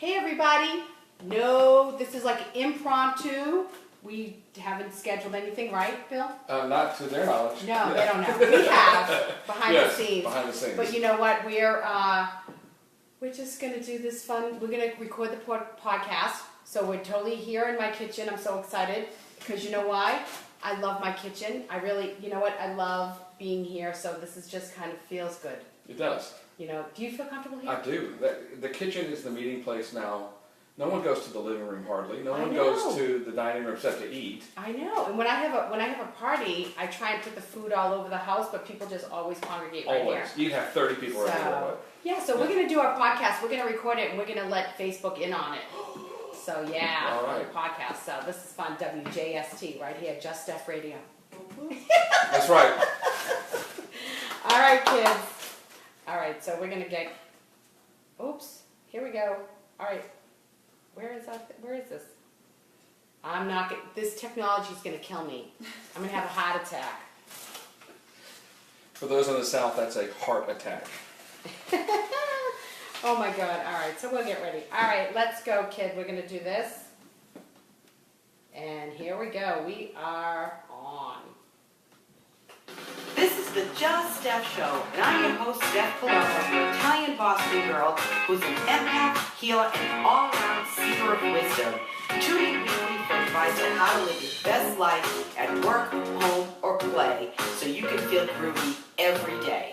Hey everybody! No, this is like impromptu. We haven't scheduled anything, right, Bill? Not to their knowledge. No, they don't know. We have behind Yes, the scenes. behind the scenes. But you know what? We're just gonna do this fun. We're gonna record the podcast. So we're totally here in my kitchen. I'm so excited because you know why? I love my kitchen. I really, you know what? I love being here. So this is just kind of feels good. It does. You know, do you feel comfortable here? I do. The kitchen is the meeting place now. No one goes to the living room hardly. No I one know. goes to the dining room except to eat. I know. And when I have a party, I try and put the food all over the house, but people just always congregate right here. Always. You'd have 30 people right here. Yeah, so we're going to do our podcast. We're going to record it, and we're going to let Facebook in on it. So, yeah, all right. the podcast. So, this is fun. WJST right here, Just Steph Radio. That's right. All right, kids. All right, so we're going to get... Oops. Here we go. All right. Where is that? Where is this? I'm not... This technology is going to kill me. I'm going to have a heart attack. For those in the South, that's a heart attack. Oh my God. All right, so we'll get ready. All right, let's go, kid. We're going to do this. And here we go. We are on. This is the Just Steph Show, and I'm your host, Steph Bill, an Italian Boston girl who's an empath, healer, and all-around seeker of wisdom. Tune in weekly for advice on how to live your best life at work, home, or play so you can feel groovy every day.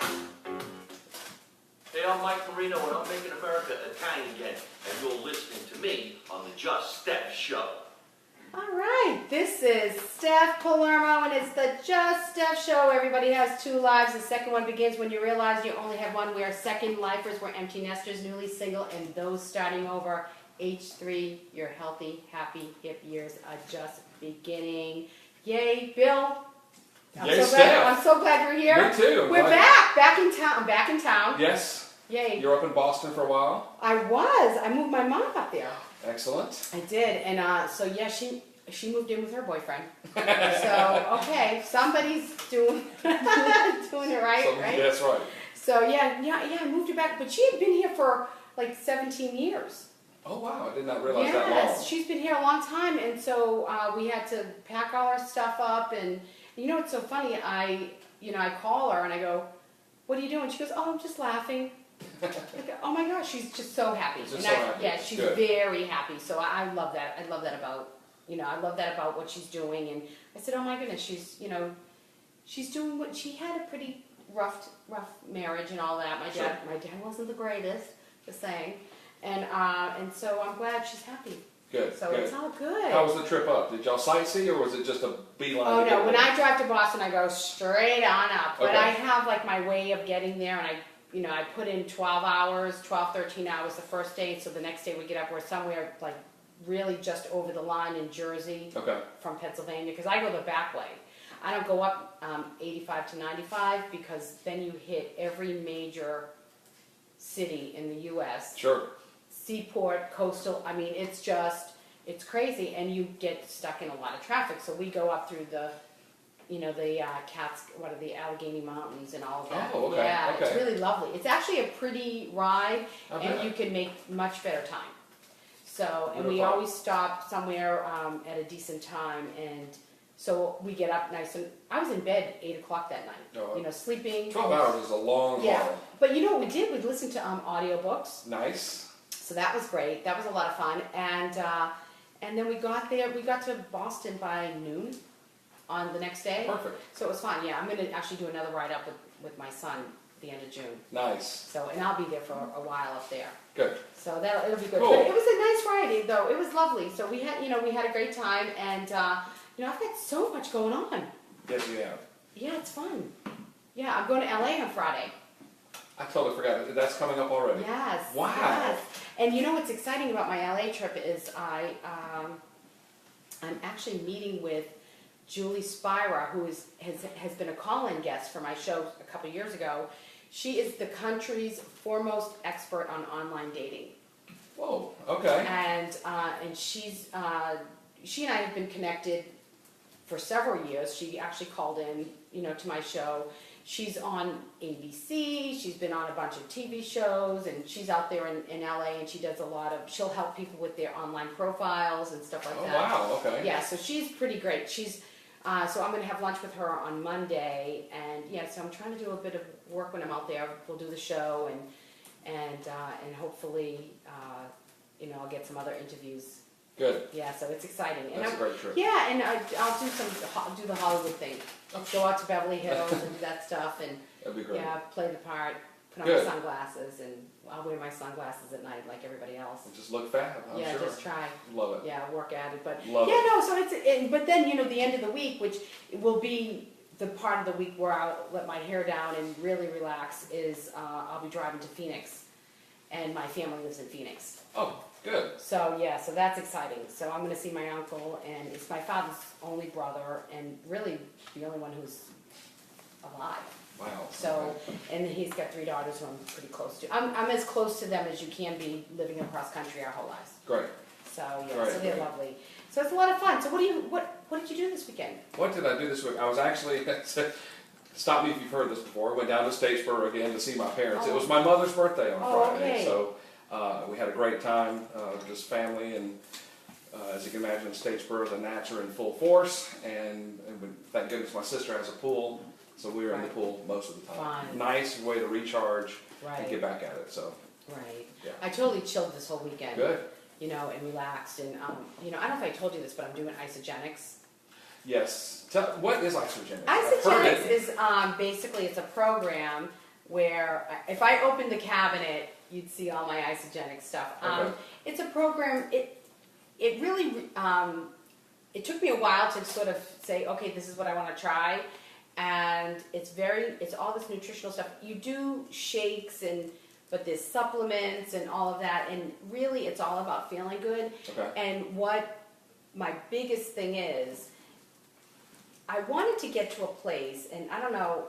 Hey, I'm Mike Marino, and I'm making America Italian again, and you're listening to me on the Just Steph Show. All right, this is Steph Palermo, and it's the Just Steph Show. Everybody has two lives. The second one begins when you realize you only have one. We are second lifers. We're empty nesters, newly single, and those starting over. H3, your healthy, happy, hip years are just beginning. Yay, Bill. Yay, Steph. I'm so glad you're here. Me too. We're back in town. I'm back in town. Yes. Yay. You're up in Boston for a while. I moved my mom up there. Excellent. I did, and so yeah, she moved in with her boyfriend. So okay, somebody's doing doing it right, right? That's right. So yeah, I moved her back, but she had been here for like 17 years. Oh wow, I did not realize Yes, that long. she's been here a long time, and so we had to pack all our stuff up, and you know what's so funny? I call her and I go, "What are you doing?" She goes, "Oh, I'm just laughing." I go, oh my gosh, she's just so happy. Just so happy. Yeah, she's Good. very happy. So I love that. I love that about what she's doing. And I said, oh my goodness, she's doing what she had a pretty rough marriage and all that. My dad wasn't the greatest, just saying. And so I'm glad she's happy. Good. So good. it's all good. How was the trip up? Did y'all sightsee or was it just a beeline? Oh to no, get when there? I drive to Boston, I go straight on up. But Okay. I have like my way of getting there, and I put in 12 hours, 13 hours the first day, so the next day we get up, we're somewhere like really just over the line in Jersey from Pennsylvania, because I go the back way. I don't go up 85 to 95 because then you hit every major city in the U.S. Sure. Seaport, coastal, I mean, it's crazy, and you get stuck in a lot of traffic. So we go up through the the Allegheny Mountains and all of that. Oh, okay. Yeah, okay. it's really lovely. It's actually a pretty ride, I and bet. you can make much better time. So, and we Beautiful. always stop somewhere at a decent time, and so we get up nice. And I was in bed 8 o'clock that night. Oh. Sleeping. 12 hours is a long Yeah, haul. but you know what we did? We listened to audiobooks. Nice. So that was great. That was a lot of fun. And then we got there. We got to Boston by noon on the next day. Perfect. So it was fun. Yeah, I'm going to actually do another ride up with my son at the end of June. Nice. So, and I'll be there for a while up there. Good. So it'll be good. Cool. But it was a nice ride though. It was lovely. So we had a great time, and I've got so much going on. Yes, you have. Yeah, it's fun. Yeah, I'm going to LA on Friday. I totally forgot. That's coming up already. Yes. Wow. Yes. And you know what's exciting about my LA trip is I'm actually meeting with Julie Spira, who has been a call-in guest for my show a couple years ago. She is the country's foremost expert on online dating. Whoa. Okay. And she and I have been connected for several years. She actually called in, to my show. she's on ABC, she's been on a bunch of TV shows, and she's out there in LA, and she'll help people with their online profiles and stuff like Oh, that. wow, okay. Yeah, so she's pretty great. So I'm going to have lunch with her on Monday, and yeah, so I'm trying to do a bit of work when I'm out there. We'll do the show, and hopefully, I'll get some other interviews. Good. Yeah, so it's exciting. That's a great trip. Yeah, and I'll do the Hollywood thing. Go out to Beverly Hills and do that stuff, and That'd be great. yeah, play the part, put on Good. my sunglasses, and I'll wear my sunglasses at night like everybody else. Just look fab, I'm Yeah, sure. just try. Love it. Yeah, work at it, but Love yeah, it. no. So but then the end of the week, which will be the part of the week where I'll let my hair down and really relax, is I'll be driving to Phoenix, and my family lives in Phoenix. Oh, good. So yeah, so that's exciting. So I'm going to see my uncle, and it's my father's only brother, and really the only one who's alive. Wow. So, and he's got 3 daughters who I'm pretty close to. I'm as close to them as you can be living across country our whole lives. Great. So yeah, Right, so they're right. lovely. So it's a lot of fun. So what did you do this weekend? What did I do this week? I was actually, stop me if you've heard this before, went down to Statesboro again to see my parents. It was my mother's birthday on Oh, Friday, okay. so we had a great time, just family, and as you can imagine, Statesboro, the gnats are in full force, and thank goodness my sister has a pool, so we were in the Right. pool most of the time. Fun. Nice way to recharge Right. and get back at it, so Right. Yeah. I totally chilled this whole weekend. good. And relaxed, and I don't know if I told you this, but I'm doing isogenics. Yes. What is isogenics? I've heard Isogenics it. is basically it's a program where if I opened the cabinet, you'd see all my isogenic stuff. Okay. It's a program. It really it took me a while to sort of say, okay, this is what I want to try, and it's all this nutritional stuff. You do shakes but there's supplements and all of that, and really it's all about feeling good. Okay. And what my biggest thing is, I wanted to get to a place, and I don't know,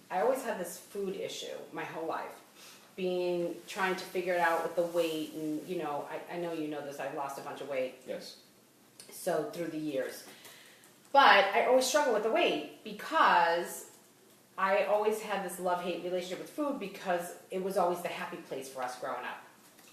I always had this food issue my whole life, trying to figure it out with the weight, and I know you know this, I've lost a bunch of weight, Yes. so through the years. But I always struggle with the weight because I always had this love-hate relationship with food because it was always the happy place for us growing up.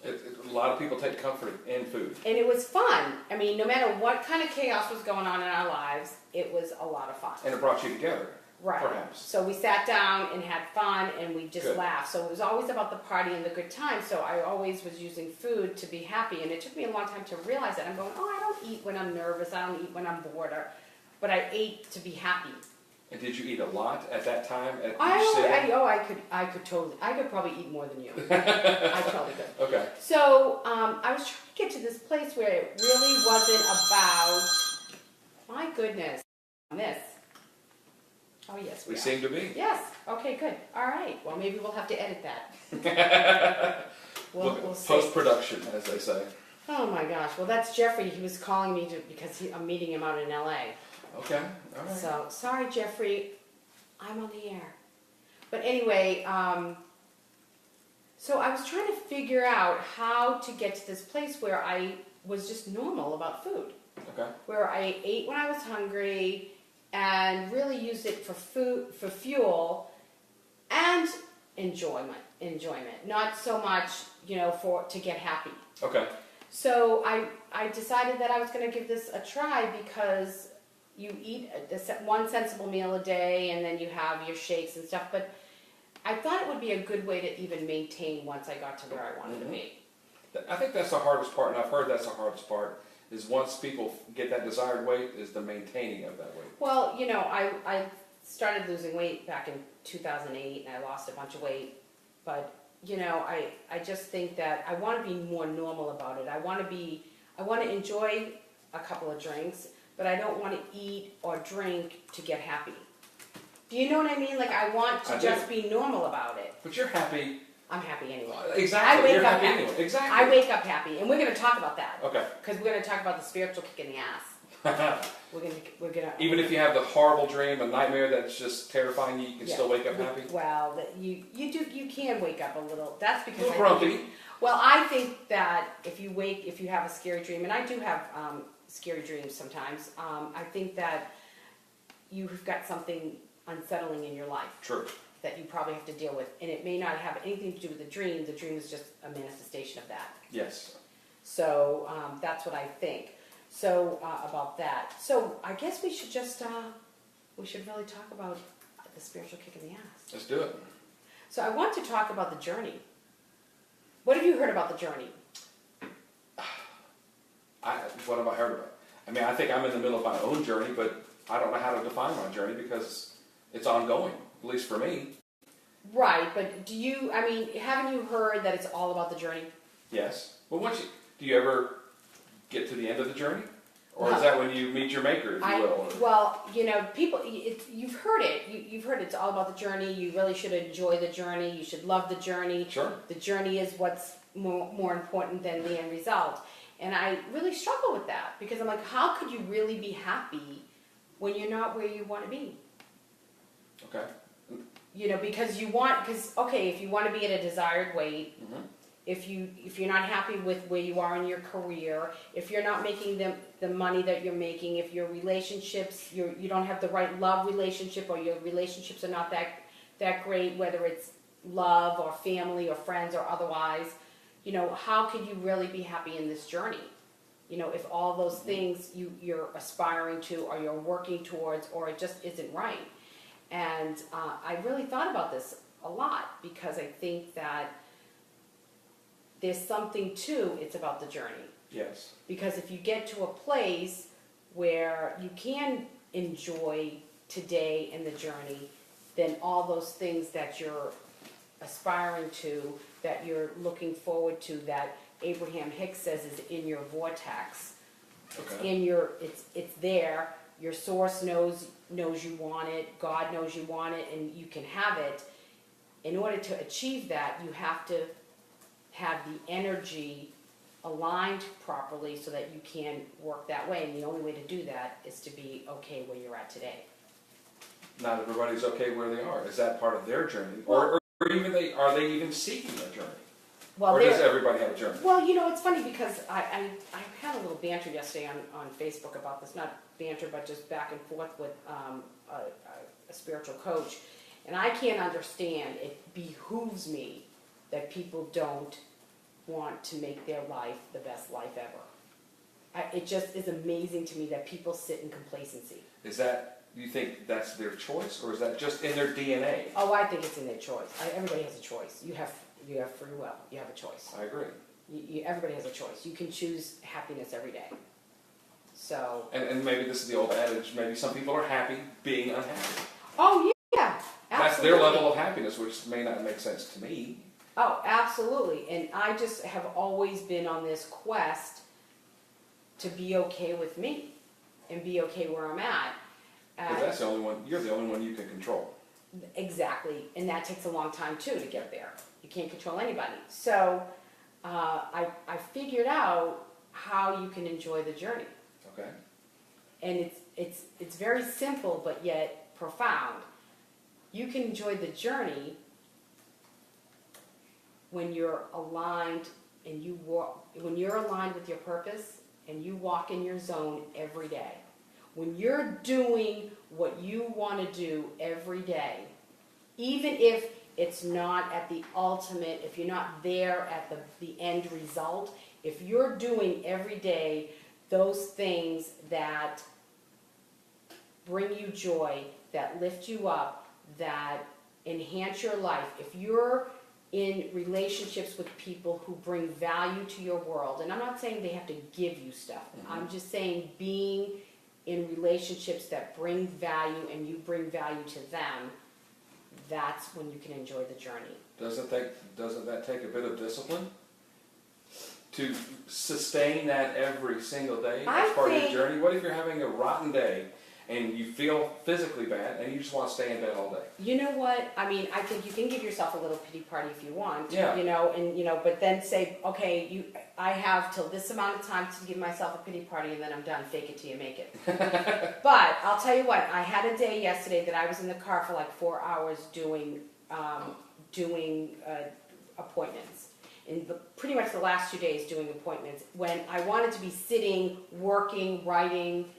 A lot of people take comfort in food. And it was fun. I mean, no matter what kind of chaos was going on in our lives, it was a lot of fun. And it brought you together, Right. perhaps. So we sat down and had fun, and we just Good. laughed. So it was always about the party and the good time. So I always was using food to be happy. And it took me a long time to realize that. I'm going, I don't eat when I'm nervous. I don't eat when I'm bored. But I ate to be happy. And did you eat a lot at that time? At I each could probably eat more than you. I probably could. Okay. So I was trying to get to this place where it really wasn't about, my goodness, this. Oh yes, We are. seem to be. Yes. Okay. Good. All right. Well, maybe we'll have to edit that. We'll see. Post-production, as they say. Oh my gosh. Well, that's Jeffrey. He was calling me because I'm meeting him out in LA. Okay, all right. So sorry, Jeffrey. I'm on the air. But anyway, so I was trying to figure out how to get to this place where I was just normal about food. Okay. Where I ate when I was hungry and really used it for food, for fuel, and enjoyment. Not so much, to get happy. Okay. So I decided that I was going to give this a try because you eat one sensible meal a day and then you have your shakes and stuff. But I thought it would be a good way to even maintain once I got to where I wanted to be. I think that's the hardest part, and I've heard that's the hardest part, is once people get that desired weight, is the maintaining of that weight. Well, I started losing weight back in 2008 and I lost a bunch of weight. But, I just think that I want to be more normal about it. I want to enjoy a couple of drinks, but I don't want to eat or drink to get happy. Do you know what I mean? Like, I want to just be normal about it. But you're happy. I'm happy anyway. Exactly. You're happy happy. anyway. Exactly. I wake up happy, and we're going to talk about that. Okay. Because we're going to talk about the spiritual kick in the ass. We're gonna. Even if you have the horrible dream, a nightmare that's just terrifying you, you can still wake up happy. Well, you can wake up a little. That's because A little grumpy. Well, I think that if you have a scary dream, and I do have scary dreams sometimes, I think that you've got something unsettling in your life. True. that you probably have to deal with. And it may not have anything to do with the dream is just a manifestation of that. Yes. So that's what I think. So about that. So I guess we should just, we should really talk about the spiritual kick in the ass. Let's do it. So I want to talk about the journey. What have you heard about the journey? What have I heard about? I mean, I think I'm in the middle of my own journey, but I don't know how to define my journey because it's ongoing, at least for me. Right, but haven't you heard that it's all about the journey? Yes. Well, do you ever get to the end of the journey? Or is that when you meet your maker, if you will? Well, people, you've heard it. You've heard it's all about the journey. You really should enjoy the journey. You should love the journey. Sure. The journey is what's more important than the end result. And I really struggle with that because I'm like, how could you really be happy when you're not where you want to be? Okay. Because if you want to be at a desired weight, mm-hmm. if you're not happy with where you are in your career, if you're not making the money that you're making, if your relationships, you don't have the right love relationship, or your relationships are not that great, whether it's love or family or friends or otherwise, how could you really be happy in this journey? If all those things you're aspiring to, or you're working towards, or it just isn't right. And I really thought about this a lot because I think that there's something to it's about the journey. Yes. Because if you get to a place where you can enjoy today and the journey, then all those things that you're aspiring to, that you're looking forward to, that Abraham Hicks says is in your vortex. Okay. It's there. Your source knows you want it. God knows you want it, and you can have it. In order to achieve that, you have to have the energy aligned properly so that you can work that way. And the only way to do that is to be okay where you're at today. Not everybody's okay where they are. Is that part of their journey? Or even are they even seeking a journey? Or does everybody have a journey? Well, it's funny because I had a little banter yesterday on Facebook about this. Not banter, but just back and forth with a spiritual coach. And I can't understand. It behooves me that people don't want to make their life the best life ever. It just is amazing to me that people sit in complacency. Do you think that's their choice, or is that just in their DNA? Oh, I think it's in their choice. Everybody has a choice. You have free will. You have a choice. I agree. Everybody has a choice. You can choose happiness every day. So. And maybe this is the old adage. Maybe some people are happy being unhappy. Oh yeah, absolutely. That's their level of happiness, which may not make sense to me. Oh, absolutely. And I just have always been on this quest to be okay with me and be okay where I'm at. Because that's the only one. You're the only one you can control. Exactly, and that takes a long time too to get there. You can't control anybody. So I figured out how you can enjoy the journey. Okay. And it's very simple but yet profound. You can enjoy the journey when you're aligned and when you're aligned with your purpose and you walk in your zone every day. When you're doing what you want to do every day, even if it's not at the ultimate, if you're not there at the end result, if you're doing every day those things that bring you joy, that lift you up, that enhance your life, if you're in relationships with people who bring value to your world, and I'm not saying they have to give you stuff, I'm just saying being in relationships that bring value and you bring value to them, that's when you can enjoy the journey. Doesn't that take a bit of discipline to sustain that every single day as part of your journey? What if you're having a rotten day and you feel physically bad and you just want to stay in bed all day? You know what? I mean, I think you can give yourself a little pity party if you want. Yeah. But then say, okay, I have till this amount of time to give myself a pity party and then I'm done. Fake it till you make it. But I'll tell you what, I had a day yesterday that I was in the car for like 4 hours doing appointments. In pretty much the last 2 days doing appointments, when I wanted to be sitting, working, writing,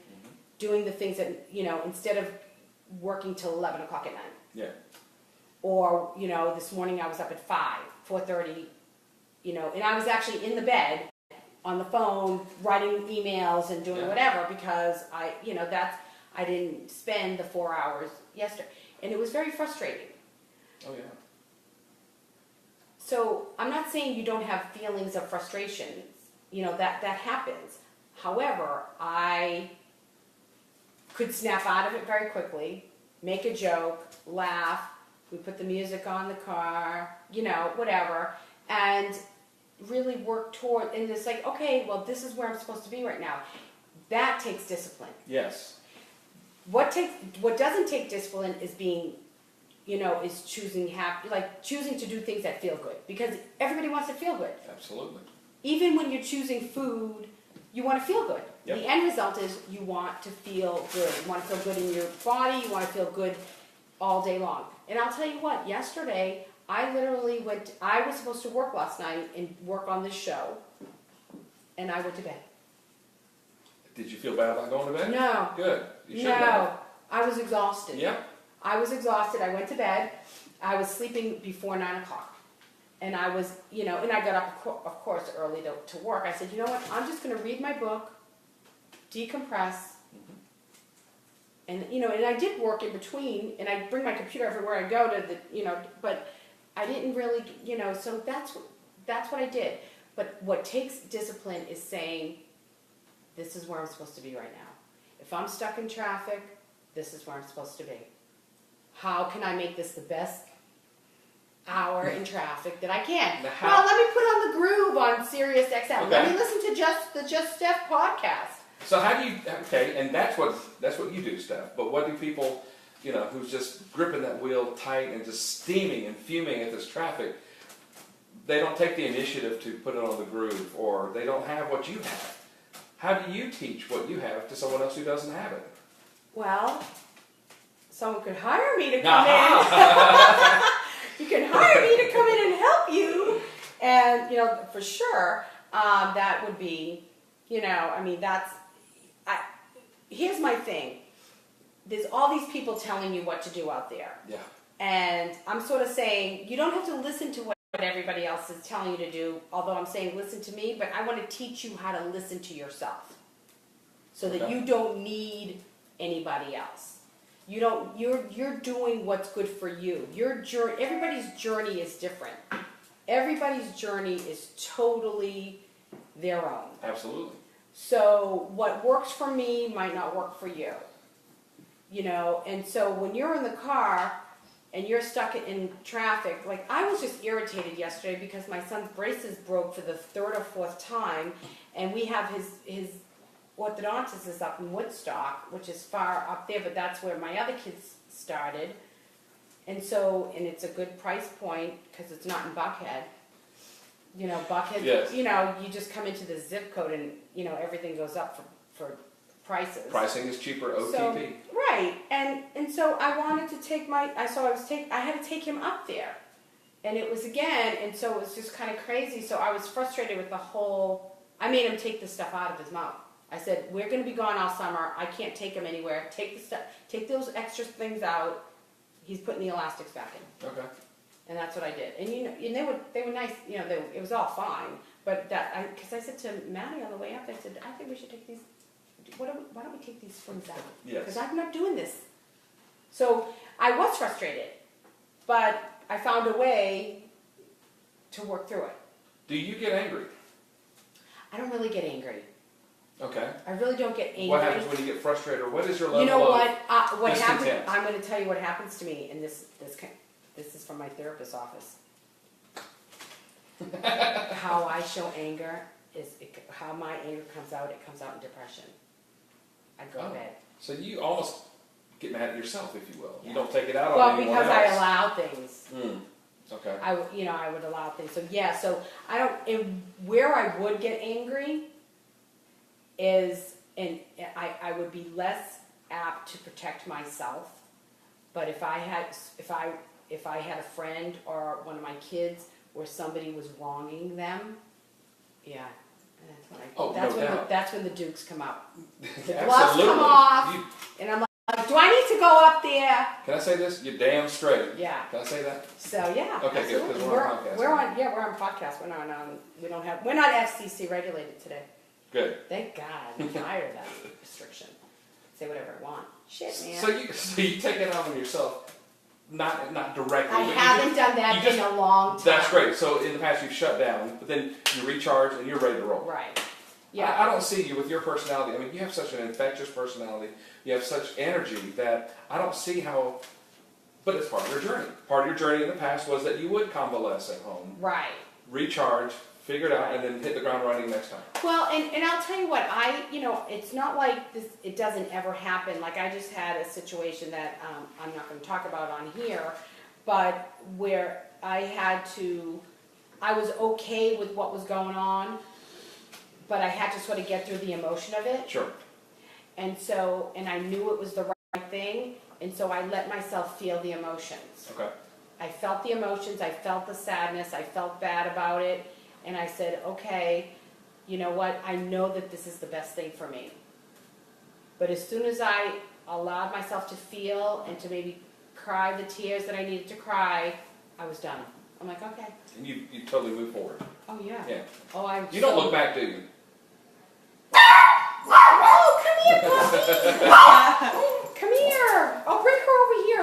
doing the things that, instead of working till 11 o'clock at night. Yeah. Or, you know, this morning I was up at 4:30, you know, and I was actually in the bed on the phone writing emails and doing whatever because I didn't spend the 4 hours yesterday. And it was very frustrating. Oh, yeah. So I'm not saying you don't have feelings of frustration. You know, that happens. However, I could snap out of it very quickly, make a joke, laugh. We put the music on the car, you know, whatever, and really work toward, and it's like, okay, well, this is where I'm supposed to be right now. That takes discipline. Yes. What doesn't take discipline is being, you know, is choosing to do things that feel good, because everybody wants to feel good. Absolutely. Even when you're choosing food, you want to feel good. Yep. The end result is you want to feel good. You want to feel good in your body. You want to feel good all day long. And I'll tell you what, yesterday, I was supposed to work last night and work on this show, and I went to bed. Did you feel bad about going to bed? No. Good. You should have. I was exhausted. Yeah. I was exhausted. I went to bed. I was sleeping before 9 o'clock. And I was, you know, and I got up, of course, early to work. I said, you know what, I'm just going to read my book, decompress, and, you know, and I did work in between, and I bring my computer everywhere I go but I didn't really, you know, so that's what I did. But what takes discipline is saying, this is where I'm supposed to be right now. If I'm stuck in traffic, this is where I'm supposed to be. How can I make this the best hour in traffic that I can? Well, let me put on the Groove on Sirius XM. Okay. Let me listen to the Just Steph podcast. So how do you, and that's what you do, Steph, but what do people, you know, who's just gripping that wheel tight and just steaming and fuming at this traffic, they don't take the initiative to put it on the Groove, or they don't have what you have. How do you teach what you have to someone else who doesn't have it? Well, someone could hire me to come in. You can hire me to come in and help you. And, you know, for sure, that would be, you know, I mean, here's my thing. There's all these people telling you what to do out there. Yeah. And I'm sort of saying, you don't have to listen to what everybody else is telling you to do, although I'm saying listen to me, but I want to teach you how to listen to yourself so that you don't need anybody else. You're doing what's good for you. Everybody's journey is different. Everybody's journey is totally their own. Absolutely. So what works for me might not work for you. You know, and so when you're in the car and you're stuck in traffic, like I was just irritated yesterday because my son's braces broke for the third or fourth time, and we have his orthodontist is up in Woodstock, which is far up there, but that's where my other kids started. And so, and it's a good price point because it's not in Buckhead. You know, Buckhead, yes. You know, you just come into the zip code and, you know, everything goes up for prices. Pricing is cheaper, OTP. So, right, and so I wanted to take I had to take him up there. And it was and so it was just kind of crazy. So I was frustrated with I made him take the stuff out of his mouth. I said, we're going to be gone all summer. I can't take him anywhere. Take those extra things out. He's putting the elastics back in. Okay. And that's what I did. And you know, and they were nice. You know, it was all fine. But because I said to Maddie on the way up, I said, I think we should take these. Why don't we take these springs out? Yes. Because I'm not doing this. So I was frustrated, but I found a way to work through it. Do you get angry? I don't really get angry. Okay. I really don't get angry. What happens when you get frustrated, or what is your level of what happens? discontent? I'm going to tell you what happens to me, and this is from my therapist's office. How I show anger how my anger comes out. It comes out in depression. I go to bed. So you almost get mad at yourself, if you will. Yeah. You don't take it out on anyone else. Well, because I allow things. Okay. I would allow things. So yeah. So I don't. And where I would get angry is, and I would be less apt to protect myself. But if I had a friend or one of my kids where somebody was wronging them, yeah, that's when no doubt. that's when the dukes come up. The Absolutely. gloves come off, and I'm like, Like, do I need to go up there? Can I say this? You're damn straight. Yeah. Can I say that? So yeah. Okay, good. absolutely. Because we're on podcast. We're on podcast. We're not FCC regulated today. Good. Thank God. I'm tired of that restriction. Say whatever I want. Shit, man. So you take it out on yourself, not directly. I haven't done that in a long time. That's great. So in the past you've shut down, but then you recharge and you're ready to roll. Right. Yeah. I don't see you with your personality. I mean, you have such an infectious personality. You have such energy that I don't see how. But it's part of your journey. Part of your journey in the past was that you would convalesce at home, Right. recharge, figure it out, and then hit the ground running next time. Well, and I'll tell you what, it's not like this, it doesn't ever happen. Like, I just had a situation that I'm not going to talk about on here, but where I was okay with what was going on, but I had to sort of get through the emotion of it. Sure. And I knew it was the right thing, and so I let myself feel the emotions. Okay. I felt the emotions, I felt the sadness, I felt bad about it, and I said, okay, you know what, I know that this is the best thing for me. But as soon as I allowed myself to feel and to maybe cry the tears that I needed to cry, I was done. I'm like, okay. And you totally move forward. Oh, yeah. Yeah. Oh, You don't look back, do you? Oh, come here, puppy! Come here! Oh, bring her over here.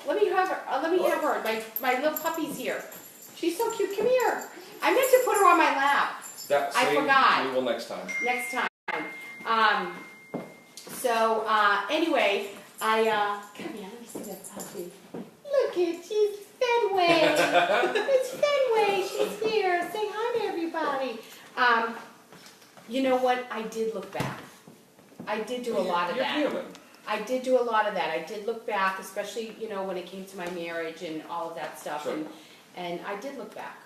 Let me have her. My little puppy's here. She's so cute. Come here. I meant to put her on my lap. I forgot. We will next time. Next time. Anyway, come here. Let me see that puppy. Look at she's Fenway. It's Fenway. She's here. Say hi to everybody. You know what? I did look back. I did do a lot of that. You're human. I did do a lot of that. I did look back, especially, when it came to my marriage and all of that stuff. Sure. And I did look back.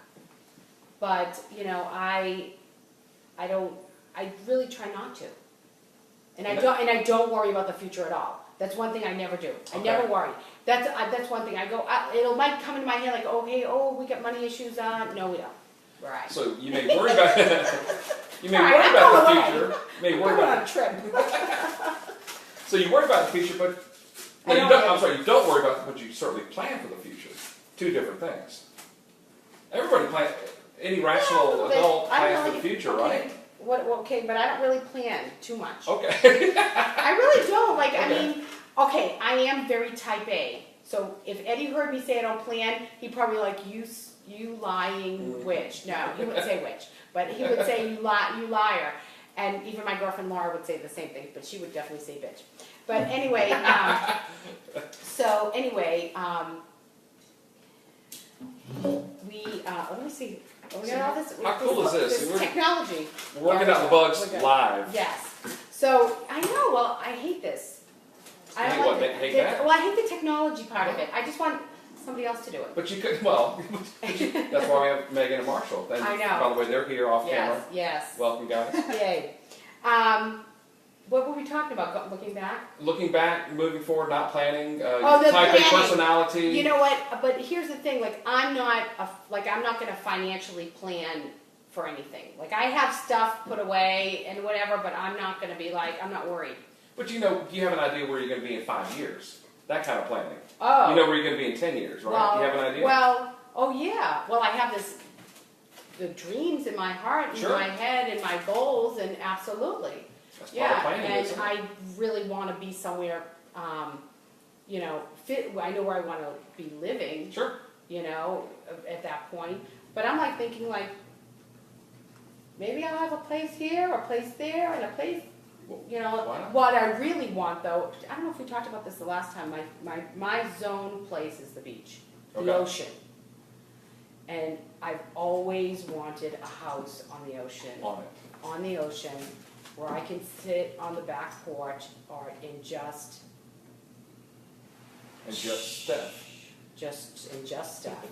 But, I really try not to. And I don't worry about the future at all. That's one thing I never do. I never worry. That's one thing. I go, it might come into my head like, okay, we got money issues on. No, we don't. Right. So you may worry about the future. You may worry about on a trip. So you worry about the future, but you don't worry about it, but you certainly plan for the future. Two different things. Everybody plans. Any rational adult plans for the future, right? Okay, but I don't really plan too much. Okay. I really don't. Okay. I am very type A. So if Eddie heard me say I don't plan, he'd probably you lying witch. No, he wouldn't say witch, but he would say you liar. And even my girlfriend Laura would say the same thing, but she would definitely say bitch. But anyway, let me see. We got all this. How cool is this? This technology. We're working out the bugs live. Yes. So I know. Well, I hate this. I hate that? Well, I hate the technology part of it. I just want somebody else to do it. But you could. Well, that's why we have Megan and Marshall. I know. By the way, they're here off camera. Yes. Welcome, guys. Yay. What were we talking about? Looking back? Looking back, moving forward, not planning. The type A planning. personality. You know what? But here's the thing. I'm not going to financially plan for anything. I have stuff put away and whatever, but I'm not going to be I'm not worried. But you have an idea where you're going to be in 5 years. That kind of planning. Oh. You know where you're going to be in 10 years, right? Well, you have an idea? Well, yeah. Well, I have the dreams in my heart, and my head, and my goals, and absolutely. That's part of planning, and isn't it? I really want to be somewhere, fit. I know where I want to be living. Sure. At that point. But I'm thinking maybe I'll have a place here, a place there, and a place. What I really want though, I don't know if we talked about this the last time. My zone place is the beach, the ocean, and I've always wanted a house on the ocean. On the ocean, where I can sit on the back porch or in Just Steph. Just Steph.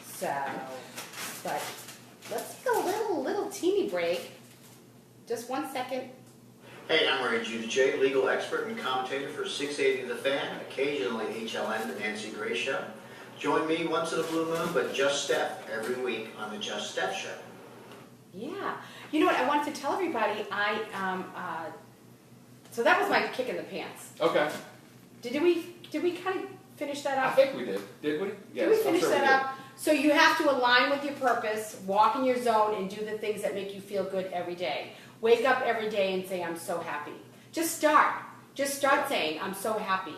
So, but let's take a little teeny break. Just 1 second. Hey, I'm Ray Giudice, legal expert and commentator for 680 The Fan, occasionally HLN, The Nancy Grace Show. Join me once in a blue moon, but Just Steph, every week on the Just Steph Show. Yeah. You know what? I wanted to tell everybody, so that was my kick in the pants. Okay. Did we kind of finish that I up? think we did. Did we? Yes, Did we I'm finish sure we that did. up? So you have to align with your purpose, walk in your zone, and do the things that make you feel good every day. Wake up every day and say, I'm so happy. Just start. Just start saying, I'm so happy.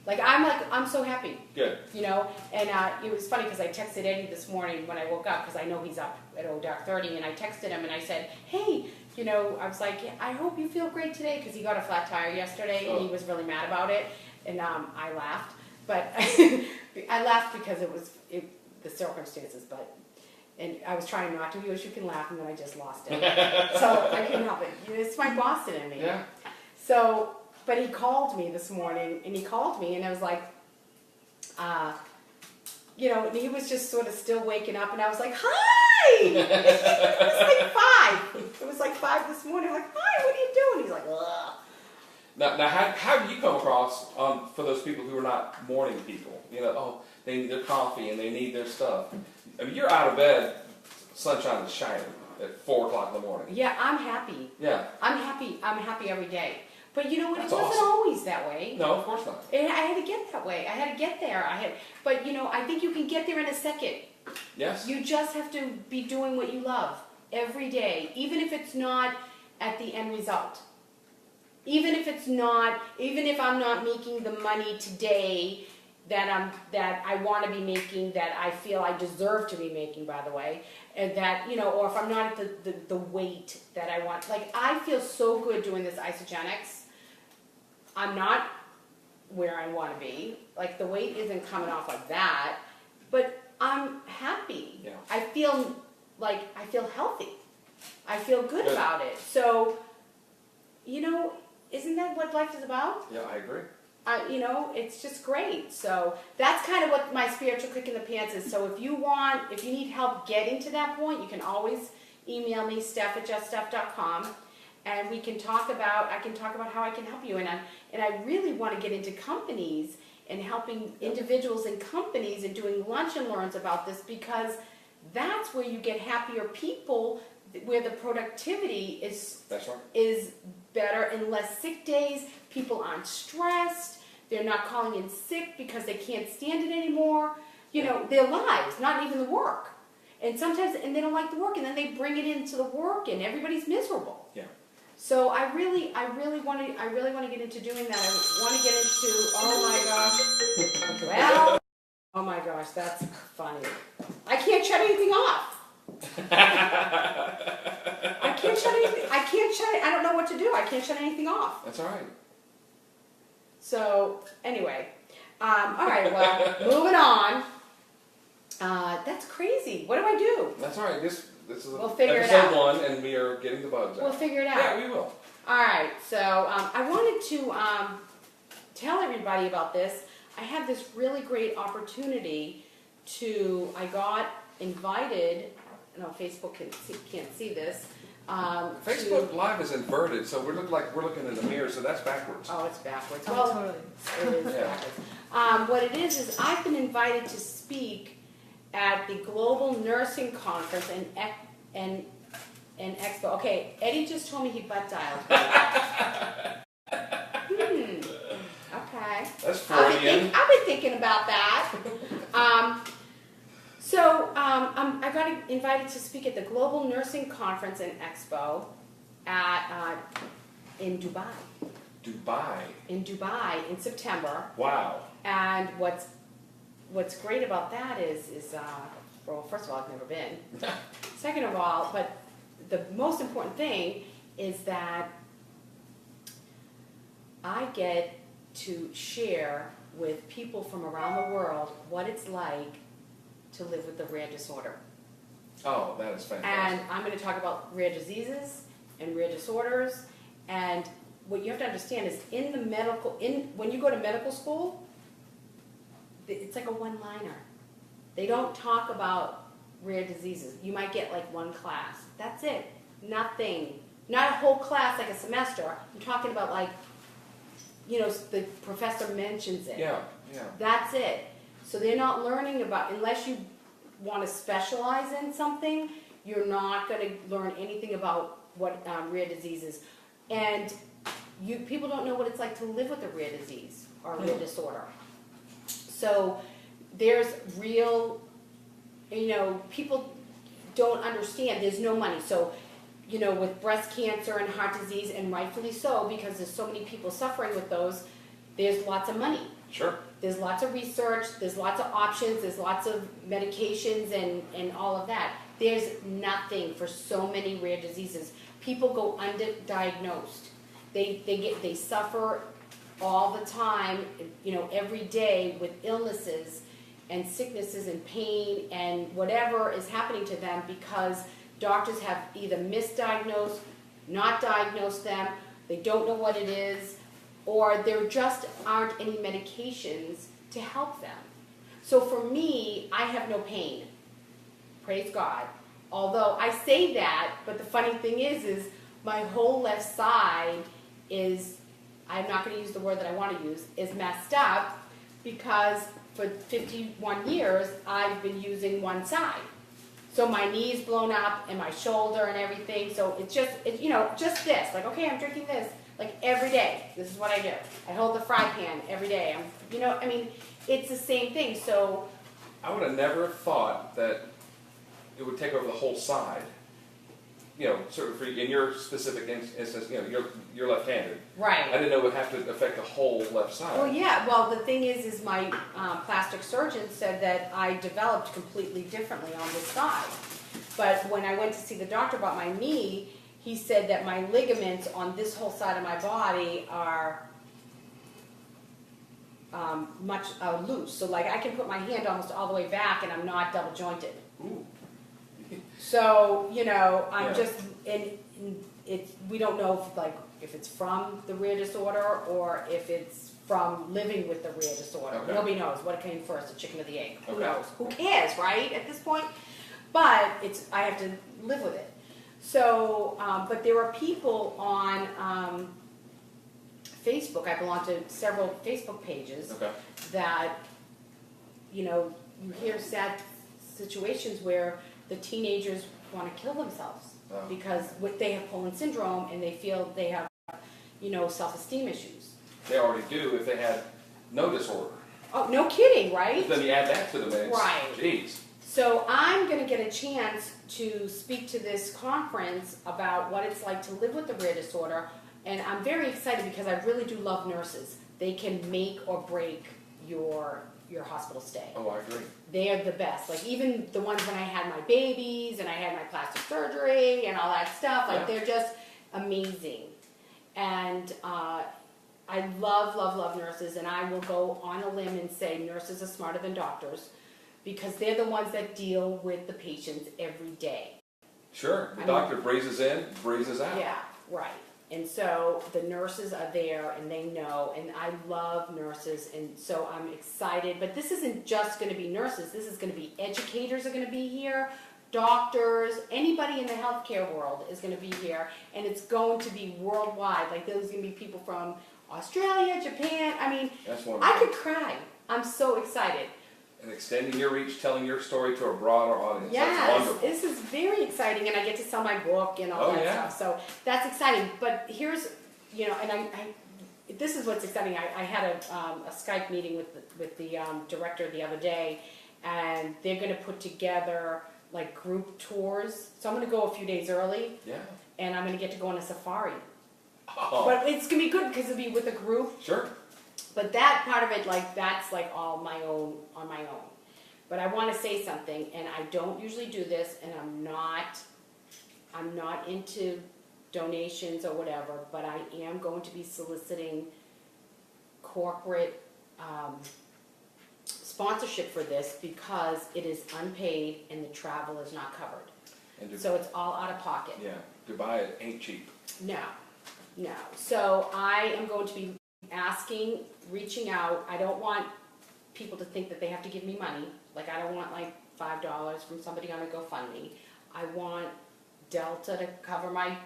I'm so happy. Good. You know, and it was funny because I texted Eddie this morning when I woke up because I know he's up at dark 30, and I texted him and I said, hey, you know, I was like, I hope you feel great today because he got a flat tire yesterday and he was really mad about it, and I laughed, but I laughed because it was the circumstances, and I was trying not to, because you can laugh, and then I just lost it. So I couldn't help it. It's my Boston in me. Yeah. So, but he called me this morning, and I was like, you know, and he was just sort of still waking up, and I was like, hi! It was like 5 this morning. I'm like, hi, what are you doing? He's like, ugh. Now how do you come across for those people who are not morning people? You know, they need their coffee and they need their stuff. I mean, you're out of bed, sunshine is shining at 4 o'clock in the morning. Yeah, I'm happy. Yeah. I'm happy every day. But you know what? That's It wasn't awesome. always that way. No, of course not. I had to get that way. I had to get there. But you know, I think you can get there in a second. Yes. You just have to be doing what you love every day, even if it's not at the end result. Even if I'm not making the money today that I want to be making, that I feel I deserve to be making, by the way, and that, you know, or if I'm not at the weight that I want. Like, I feel so good doing this isogenics. I'm not where I want to be. Like, the weight isn't coming off like that, but I'm happy. Yeah. I feel healthy. I feel good about it. So, you know, isn't that what life is about? Yeah, I agree. You know, it's just great. So that's kind of what my spiritual kick in the pants is. So if you need help getting to that point, you can always email me, steph@juststeph.com, and I can talk about how I can help you. And I really want to get into companies and helping individuals and companies and doing lunch and learns about this, because that's where you get happier people, where the productivity is better and less sick days. People aren't stressed. They're not calling in sick because they can't stand it anymore. You know, their lives, not even the work. And sometimes, and they don't like the work, and then they bring it into the work, and everybody's miserable. Yeah. So I really want to get into doing that. I want to get into, oh my gosh. Well, oh my gosh, that's funny. I can't shut anything off. I don't know what to do. I can't shut anything off. That's all right. So, anyway. All right, well, moving on. That's crazy. What do I do? That's all right. This is We'll figure it episode out. 1, and we are getting the bugs out. We'll figure it out. Yeah, we will. All right, so I wanted to tell everybody about this. I have this really great opportunity I got invited, no, Facebook can't see this. Facebook Live is inverted, so we look like we're looking in the mirror, so that's backwards. Oh, it's backwards. Oh, Well, totally. it is Yeah. backwards. What it is I've been invited to speak at the Global Nursing Conference and Expo. Okay, Eddie just told me he butt dialed. Okay. That's Freudian. I've been thinking about that. I got invited to speak at the Global Nursing Conference and Expo in Dubai. Dubai. In Dubai in September. Wow. And what's great about that is well, first of all, I've never been. Second of all, but the most important thing is that I get to share with people from around the world what it's like to live with a rare disorder. Oh, that is fantastic. And I'm going to talk about rare diseases and rare disorders. And what you have to understand is when you go to medical school, it's like a one-liner. They don't talk about rare diseases. You might get like one class. That's it. Nothing. Not a whole class like a semester. I'm talking about like, you know, the professor mentions it. Yeah. That's it. So they're not learning about, unless you want to specialize in something, you're not going to learn anything about what rare disease is. And people don't know what it's like to live with a rare disease. or a rare disorder. So there's real, people don't understand there's no money. So, with breast cancer and heart disease, and rightfully so, because there's so many people suffering with those, there's lots of money. Sure. There's lots of research, there's lots of options, there's lots of medications and all of that. There's nothing for so many rare diseases. People go underdiagnosed. They suffer all the time, every day with illnesses and sicknesses and pain and whatever is happening to them because doctors have either misdiagnosed, not diagnosed them, they don't know what it is, or there just aren't any medications to help them. So for me, I have no pain. Praise God. Although I say that, but the funny thing is my whole left side is, I'm not going to use the word that I want to use, is messed up because for 51 years I've been using one side. So my knee's blown up and my shoulder and everything. So it's just this. Like, okay, I'm drinking this. Like every day, this is what I do. I hold the fry pan every day. It's the same thing. So I would have never thought that it would take over the whole side. Sort of for in your specific instance, you're left-handed. right. I didn't know it would have to affect the whole left side. Well, yeah. Well, the thing is my plastic surgeon said that I developed completely differently on this side. But when I went to see the doctor about my knee, he said that my ligaments on this whole side of my body are much loose. So, like, I can put my hand almost all the way back, and I'm not double jointed. Ooh. So, I'm Yeah. just, and we don't know if it's from the rare disorder or if it's from living with the rare disorder. Okay. Nobody knows what came first, the chicken or the egg. Who Okay. knows? Who cares, right? At this point, but I have to live with it. So, but there are people on Facebook. I belong to several Facebook pages Okay. that, you hear sad situations where the teenagers want to kill themselves Oh. because they have Poland syndrome and they feel they have, self-esteem issues. They already do if they had no disorder. Oh, no kidding, right? Then you add that to the mix. Right. Jeez. So I'm going to get a chance to speak to this conference about what it's like to live with the rare disorder, and I'm very excited because I really do love nurses. They can make or break your hospital stay. Oh, I agree. They're the best. Like even the ones when I had my babies and I had my plastic surgery and all that stuff, Yeah. they're just amazing. And I love nurses, and I will go on a limb and say nurses are smarter than doctors because they're the ones that deal with the patients every day. Sure. The doctor breezes in, breezes out. Yeah, right. And so the nurses are there and they know, and I love nurses, and so I'm excited. But this isn't just going to be nurses. This is going to be educators are going to be here, doctors, anybody in the healthcare world is going to be here, and it's going to be worldwide. Like there's going to be people from Australia, Japan. That's wonderful. I could cry. I'm so excited. And extending your reach, telling your story to a broader audience. That's Yes, wonderful. this is very exciting, and I get to sell my book and all that stuff. So that's exciting. But here's, and this is what's exciting. I had a Skype meeting with the director the other day, and they're going to put together like group tours. So I'm going to go a few days early. Yeah. And I'm going to get to go on a safari. Oh. But it's going to be good because it'll be with a group. Sure. But that part of it, that's all my own, on my own. But I want to say something, and I don't usually do this, and I'm not into donations or whatever, but I am going to be soliciting corporate sponsorship for this because it is unpaid and the travel is not covered. And So it's all out of pocket. yeah, Dubai ain't cheap. No. So I am going to be reaching out. I don't want people to think that they have to give me money. Like I don't want like $5 from somebody on a GoFundMe. I want Delta to cover my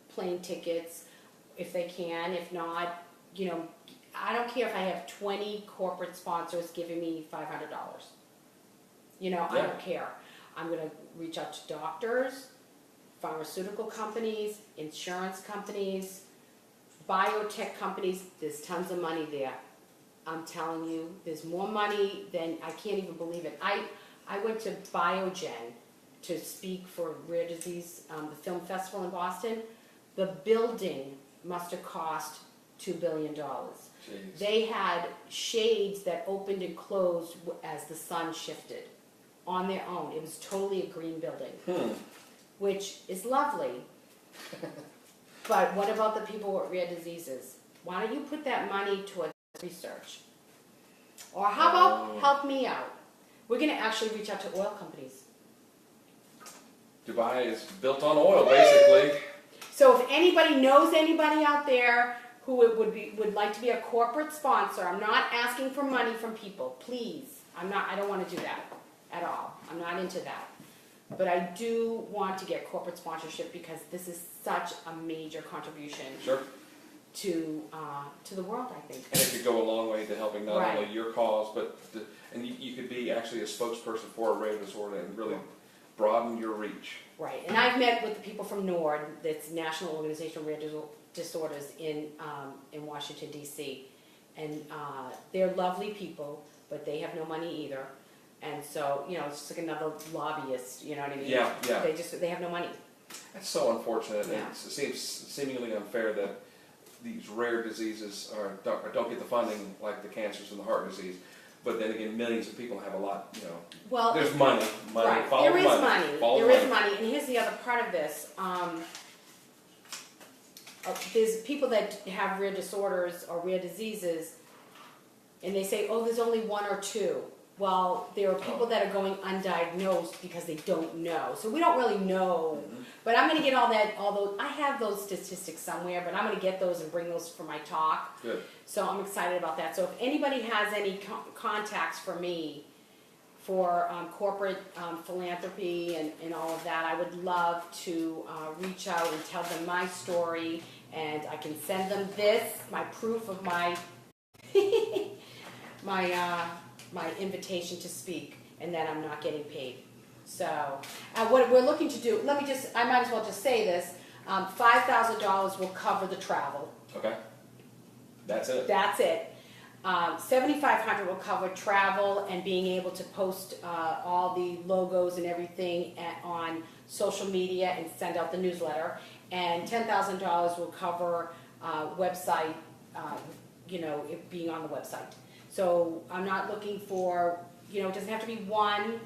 plane tickets if they can. If not, I don't care if I have 20 corporate sponsors giving me $500. I don't care. I'm going to reach out to doctors, pharmaceutical companies, insurance companies, biotech companies, there's tons of money there. I'm telling you, there's more money than, I can't even believe it. I went to Biogen to speak for Rare Disease, the film festival in Boston. The building must have cost $2 billion. Jeez. They had shades that opened and closed as the sun shifted on their own. It was totally a green building, which is lovely. But what about the people with rare diseases? Why don't you put that money towards research? Or how about help me out? We're going to actually reach out to oil companies. Dubai is built on oil, basically. So if anybody knows anybody out there who would like to be a corporate sponsor, I'm not asking for money from people, please. I don't want to do that at all. I'm not into that. But I do want to get corporate sponsorship because this is such a major contribution to the world, I think. And it could go a long way to helping not Right. only your cause, but and you could be actually a spokesperson for a rare disorder and really broaden your reach. Right, and I've met with the people from NORD, that's National Organization of Rare Disorders in Washington, D.C. And they're lovely people, but they have no money either. And so, you know, it's just like another lobbyist, you know what I mean? Yeah. They have no money. That's so unfortunate. Yeah. It seems seemingly unfair that these rare diseases don't get the funding like the cancers and the heart disease. But then again, millions of people have a lot, you know. Well, there's money. Right, Follow there is money. money. Follow There money. is money. And here's the other part of this. There's people that have rare disorders or rare diseases, and they say, oh, there's only one or two. Well, there are people that are going undiagnosed because they don't know. So we don't really know. Mm-hmm. But I'm going to get all those, I have those statistics somewhere, but I'm going to get those and bring those for my talk. Good. So I'm excited about that. So if anybody has any contacts for me for corporate philanthropy and all of that, I would love to reach out and tell them my story. And I can send them this, my proof of my my invitation to speak, and that I'm not getting paid. So what we're looking to do, I might as well just say this, $5,000 will cover the travel. Okay. That's it. That's it. $7,500 will cover travel and being able to post all the logos and everything on social media and send out the newsletter. And $10,000 will cover website, it being on the website. So I'm not looking for, it doesn't have to be one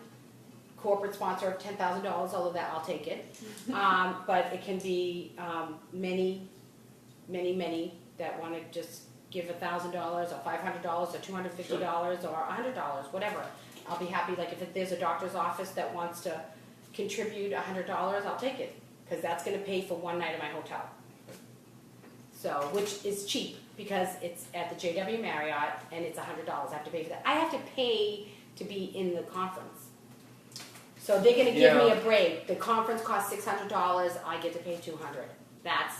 corporate sponsor of $10,000, although that I'll take it. But it can be many that want to just give $1,000 or $500 or $250 or $100, whatever. I'll be happy. Like if there's a doctor's office that wants to contribute $100, I'll take it because that's going to pay for one night at my hotel. So, which is cheap because it's at the JW Marriott and it's $100. I have to pay for that. I have to pay to be in the conference. So they're going to give me a break. The conference costs $600. I get to pay $200. That's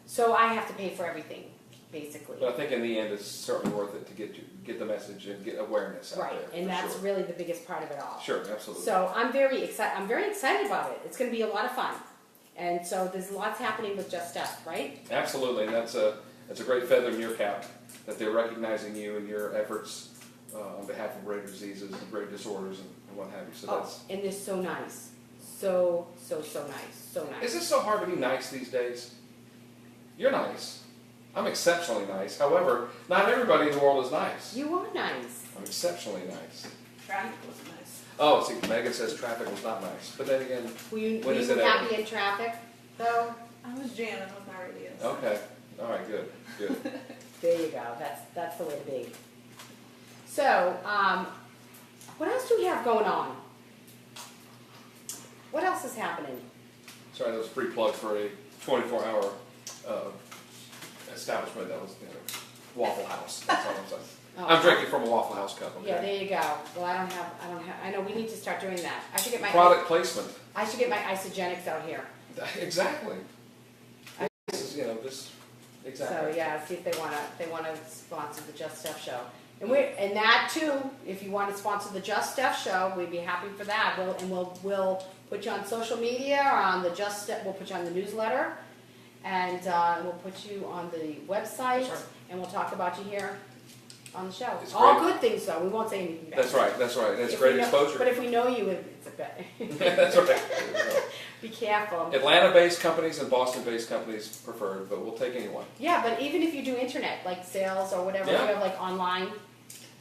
so I have to pay for everything, basically. But I think in the end, it's certainly worth it to get the message and get awareness out there. Right, and that's really the biggest part of it all. Sure, absolutely. So I'm very excited about it. It's going to be a lot of fun. And so there's lots happening with Just Steph, right? Absolutely, and that's a great feather in your cap that they're recognizing you and your efforts on behalf of rare diseases and rare disorders and what have you. So and they're so nice, so nice, so nice. Is it so hard to be nice these days? You're nice. I'm exceptionally nice. However, not everybody in the world is nice. You are nice. I'm exceptionally nice. Traffic was nice. Oh, see, Megan says traffic was not nice, but then again, Were you it happy in traffic, though? I was jamming with my radios. okay, all right, good. There you go. That's the way to be. So, what else do we have going on? What else is happening? Sorry, that was a free plug for a 24-hour establishment that was Waffle House. That's all I'm saying. Oh. I'm drinking from a Waffle House cup. Okay? Yeah, there you go. Well, I don't have. I know we need to start doing that. I should get my Product placement. I should get my isogenics out here. Exactly. This is exactly. So yeah, see if they wanna sponsor the Just Steph show. And that too, if you want to sponsor the Just Steph show, we'd be happy for that. We'll put you on social media or on the we'll put you on the newsletter. and we'll put you on the website, That's right. and we'll talk about you here on the show. It's All great. good things, though. We won't say anything bad. That's right. That's If great we know- exposure. But if we know you, it's a bet. That's right. Be careful. Atlanta-based companies and Boston-based companies preferred, but we'll take anyone. Yeah, but even if you do internet, like sales or whatever, Yeah. you have like online,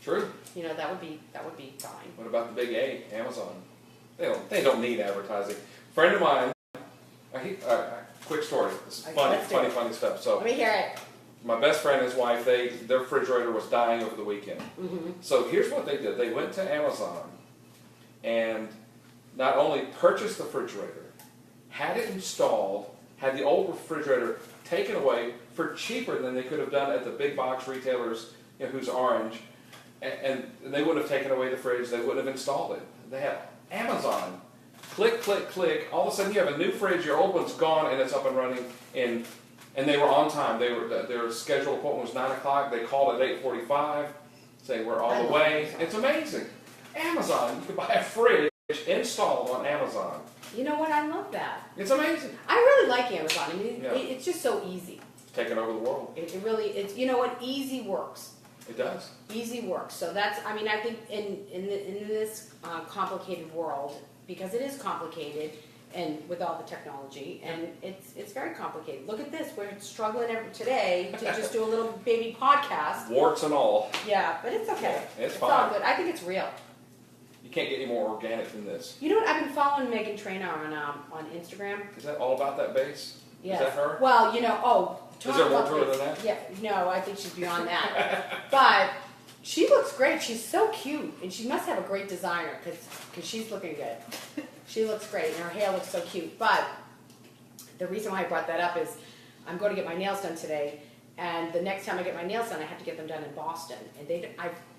True. that would be fine. What about the big A, Amazon? They don't need advertising. Friend of mine, quick story. This is Okay, funny, let's do funny, it. funny stuff. So Let me hear it. my best friend and his wife, their refrigerator was dying over the weekend. Mm-hmm. So here's what they did. They went to Amazon and not only purchased the refrigerator, had it installed, had the old refrigerator taken away for cheaper than they could have done at the big box retailers, who's orange, and they wouldn't have taken away the fridge, they wouldn't have installed it. They had Amazon. Click, click, click. All of a sudden you have a new fridge, your old one's gone, and it's up and running. And they were on time. Their scheduled appointment was 9 o'clock. They called at 8:45, saying we're on the way. It's amazing. Amazon, you can buy a fridge installed on Amazon. You know what? I love that. It's amazing. I really like Amazon. I mean, Yeah. it's just so easy. It's taking over the world. It really, you know what? Easy works. It does. Easy works. So I think in this complicated world, because it is complicated, and with all the technology, and it's very complicated. Look at this. We're struggling today to just do a little baby podcast. Warts and all. Yeah, but it's okay. It's all fine. good. I think it's real. You can't get any more organic than this. You know what? I've been following Megan Trainor on Instagram. Is that all about that base? Yes. Is that her? Well, Is there more about to her this. than that? Yeah, no, I think she's beyond that. But she looks great. She's so cute, and she must have a great designer because she's looking good. She looks great, and her hair looks so cute. But the reason why I brought that up is I'm going to get my nails done today, and the next time I get my nails done, I have to get them done in Boston. And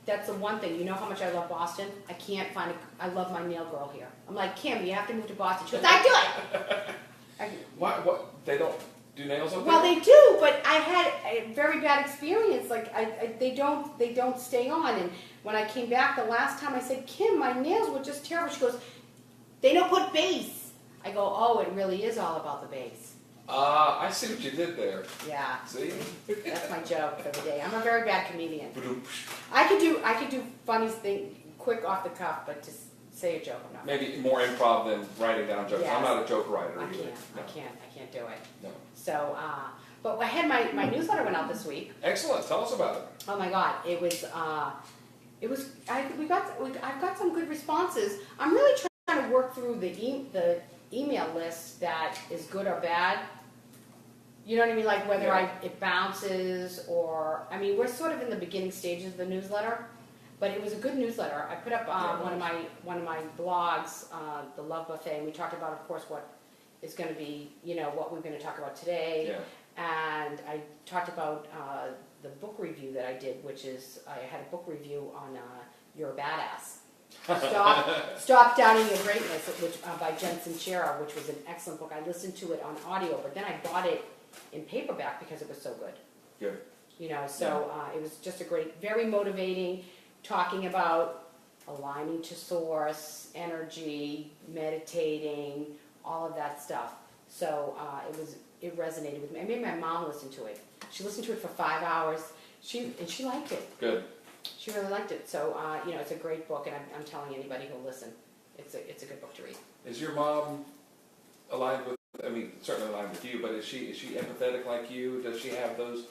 that's the one thing. You know how much I love Boston? I can't find I love my nail girl here. I'm like, Kim, you have to move to Boston. She goes, I do it. What? They don't do nails up Well, there? they do, but I had a very bad experience. Like they don't stay on. And when I came back the last time, I said, Kim, my nails were just terrible. She goes, they don't put base. I go, oh, it really is all about the base. I see what you did there. Yeah, See? that's my joke for the day. I'm a very bad comedian. I could do funny thing quick off the cuff, but just say a joke, I'm not. Maybe more improv than writing down jokes. Yes. I'm not a joke writer I either. can't do it. No. So, but I had my newsletter went out this week. Excellent. Tell us about it. Oh my God, I've got some good responses. I'm really trying to work through the email list that is good or bad. You know what I mean? Like whether Yeah. it bounces or, I mean, we're sort of in the beginning stages of the newsletter, but it was a good newsletter. I put up one of my blogs, the Love Buffet, and we talked about, of course, what is going to be, what we're going to talk about today. Yeah. And I talked about the book review that I did, which is I had a book review on You're a Badass. Stop Doubting Your Greatness, which by Jen Sincera, which was an excellent book. I listened to it on audio, but then I bought it in paperback because it was so good. Good. It was just a great, very motivating, talking about aligning to source, energy, meditating, all of that stuff. So it resonated with me. I made my mom listen to it. She listened to it for 5 hours. She liked it. Good. She really liked it. So it's a great book, and I'm telling anybody who'll listen, it's a good book to read. Is your mom aligned with? I mean, certainly aligned with you, but is she empathetic like you? Does she have those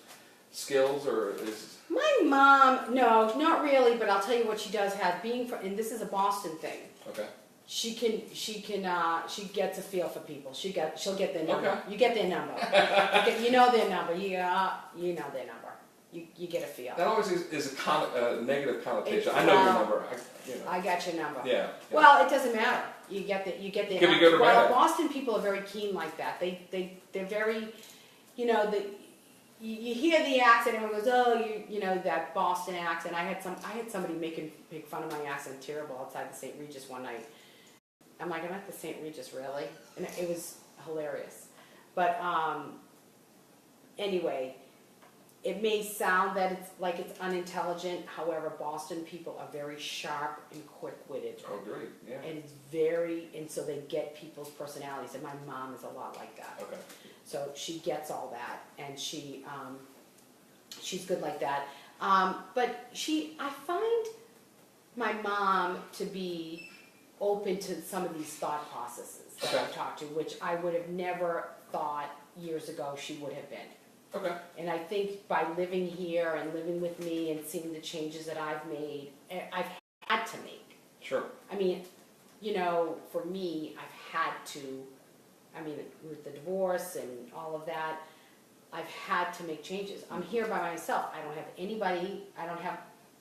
skills, or is? My mom, no, not really. But I'll tell you what she does have. And this is a Boston thing. Okay. She gets a feel for people. She'll get their number. Okay. You get their number. You know their number. You know their number. You get a feel. That always is a negative connotation. It's, I know your well, number. I got your number. Yeah. Well, it doesn't matter. You get their Could be number. good or Well, bad. Boston people are very keen like that. They're very, you hear the accent, everyone goes, oh, that Boston accent. I had somebody make fun of my accent terrible outside the St. Regis one night. I'm like, I'm at the St. Regis, really? And it was hilarious. But anyway, it may sound that it's unintelligent. However, Boston people are very sharp and quick-witted. Oh, great, yeah. And and so they get people's personalities. And my mom is a lot like that. Okay. So she gets all that, and she's good like that. But I find my mom to be open to some of these thought processes that I've talked to, which I would have never thought years ago she would have been. Okay. And I think by living here and living with me and seeing the changes that I've made, I've had to make. Sure. I mean, for me, I've had to, with the divorce and all of that, I've had to make changes. I'm here by myself. I don't have anybody,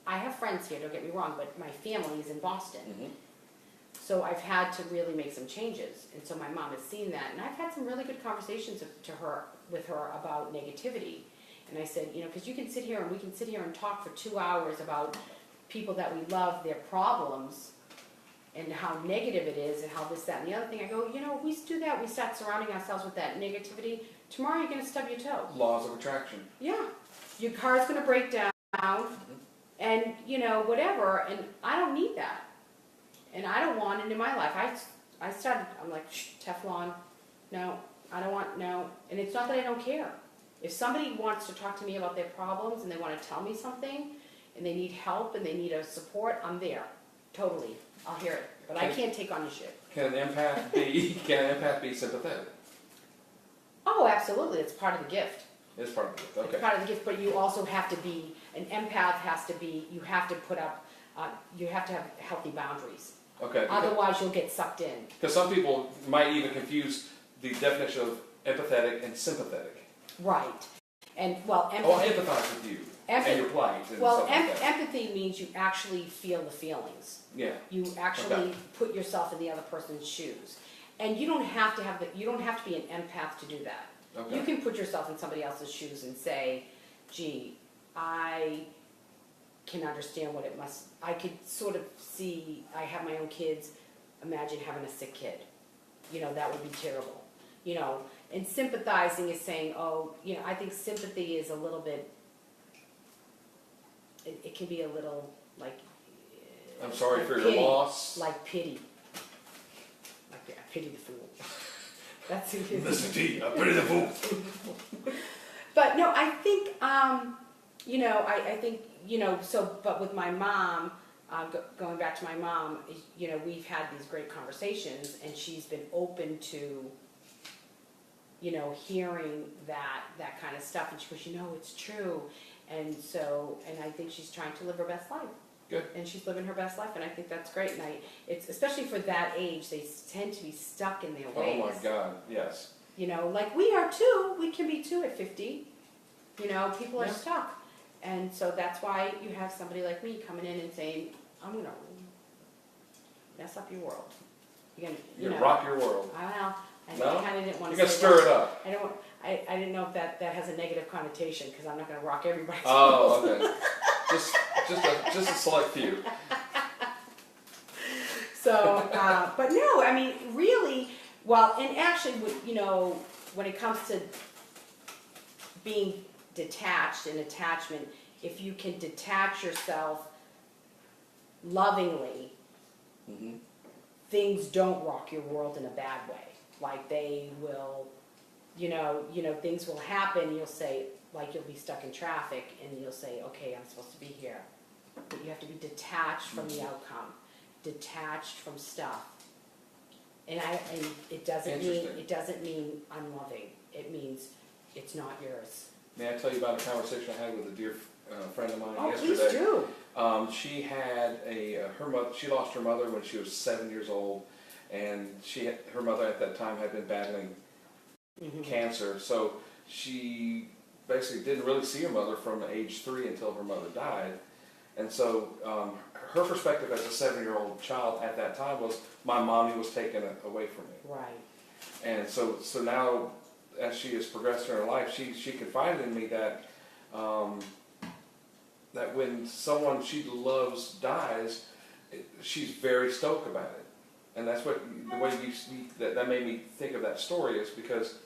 I have friends here, don't get me wrong, but my family is in Boston. Mm-hmm. So I've had to really make some changes. And so my mom has seen that. And I've had some really good conversations with her about negativity. And I said, because we can sit here and talk for 2 hours about people that we love, their problems, and how negative it is, and how this, that, and the other thing. I go, if we do that, we start surrounding ourselves with that negativity, tomorrow you're going to stub your toe. Laws of attraction. Yeah. Your car's going to break down, and, whatever, and I don't need that. And I don't want it in my life. I'm like, Teflon, no, I don't want, no. And it's not that I don't care. If somebody wants to talk to me about their problems and they want to tell me something, and they need help and they need a support, I'm there. Totally. I'll hear it. But I can't take on the shit. Can an empath be sympathetic? Oh, absolutely. It's part of the gift. It's part of the gift, okay. It's part of the gift, but you also have to be, an empath has to be, you have to put up, you have to have healthy boundaries. Okay. Otherwise, you'll get sucked in. Because some people might even confuse the definition of empathetic and sympathetic. Right. And, well, I empathize with you and your plight and stuff like that. Empathy means you actually feel the feelings. Yeah. You actually put yourself in the other person's shoes. And you don't have to be an empath to do that. Okay. You can put yourself in somebody else's shoes and say, gee, I can understand what it must, I could sort of see, I have my own kids, imagine having a sick kid. That would be terrible. And sympathizing is saying, I think sympathy is a little bit, it can be a little like, I'm sorry like for pity, your loss. Like pity. Like, I pity the fool. That's it. Listen to you, I pity the fool. But no, I think, I think, but with my mom, going back to my mom, we've had these great conversations, and she's been open to, hearing that kind of stuff, and she goes, it's true, and I think she's trying to live her best life. Good. And she's living her best life, and I think that's great, and it's, especially for that age, they tend to be stuck in their ways. Oh my God, yes. Like we are too, we can be too at 50, people are stuck. And so that's why you have somebody like me coming in and saying, I'm going to mess up your world. You're going to rock your world. I kind of didn't want to say that. You're going to stir it up. I didn't know if that has a negative connotation, because I'm not going to rock everybody's world. Oh, okay. just a select few. So, but no, really, well, and actually, when it comes to being detached and attachment, if you can detach yourself lovingly, things don't rock your world in a bad way. Like they will, things will happen. You'll say, like you'll be stuck in traffic, and you'll say, okay, I'm supposed to be here. But you have to be detached from the outcome, detached from stuff. And it doesn't mean unloving. It means it's not yours. May I tell you about a conversation I had with a dear friend of mine yesterday? Please do. She had her mother. She lost her mother when she was 7 years old, and her mother at that time had been battling cancer. So she basically didn't really see her mother from age 3 until her mother died. And so her perspective as a 7-year-old child at that time was, my mommy was taken away from me. Right. And so now, as she has progressed in her life, she confided in me that that when someone she loves dies, she's very stoked about it. And that's what the way you speak, that made me think of that story, is because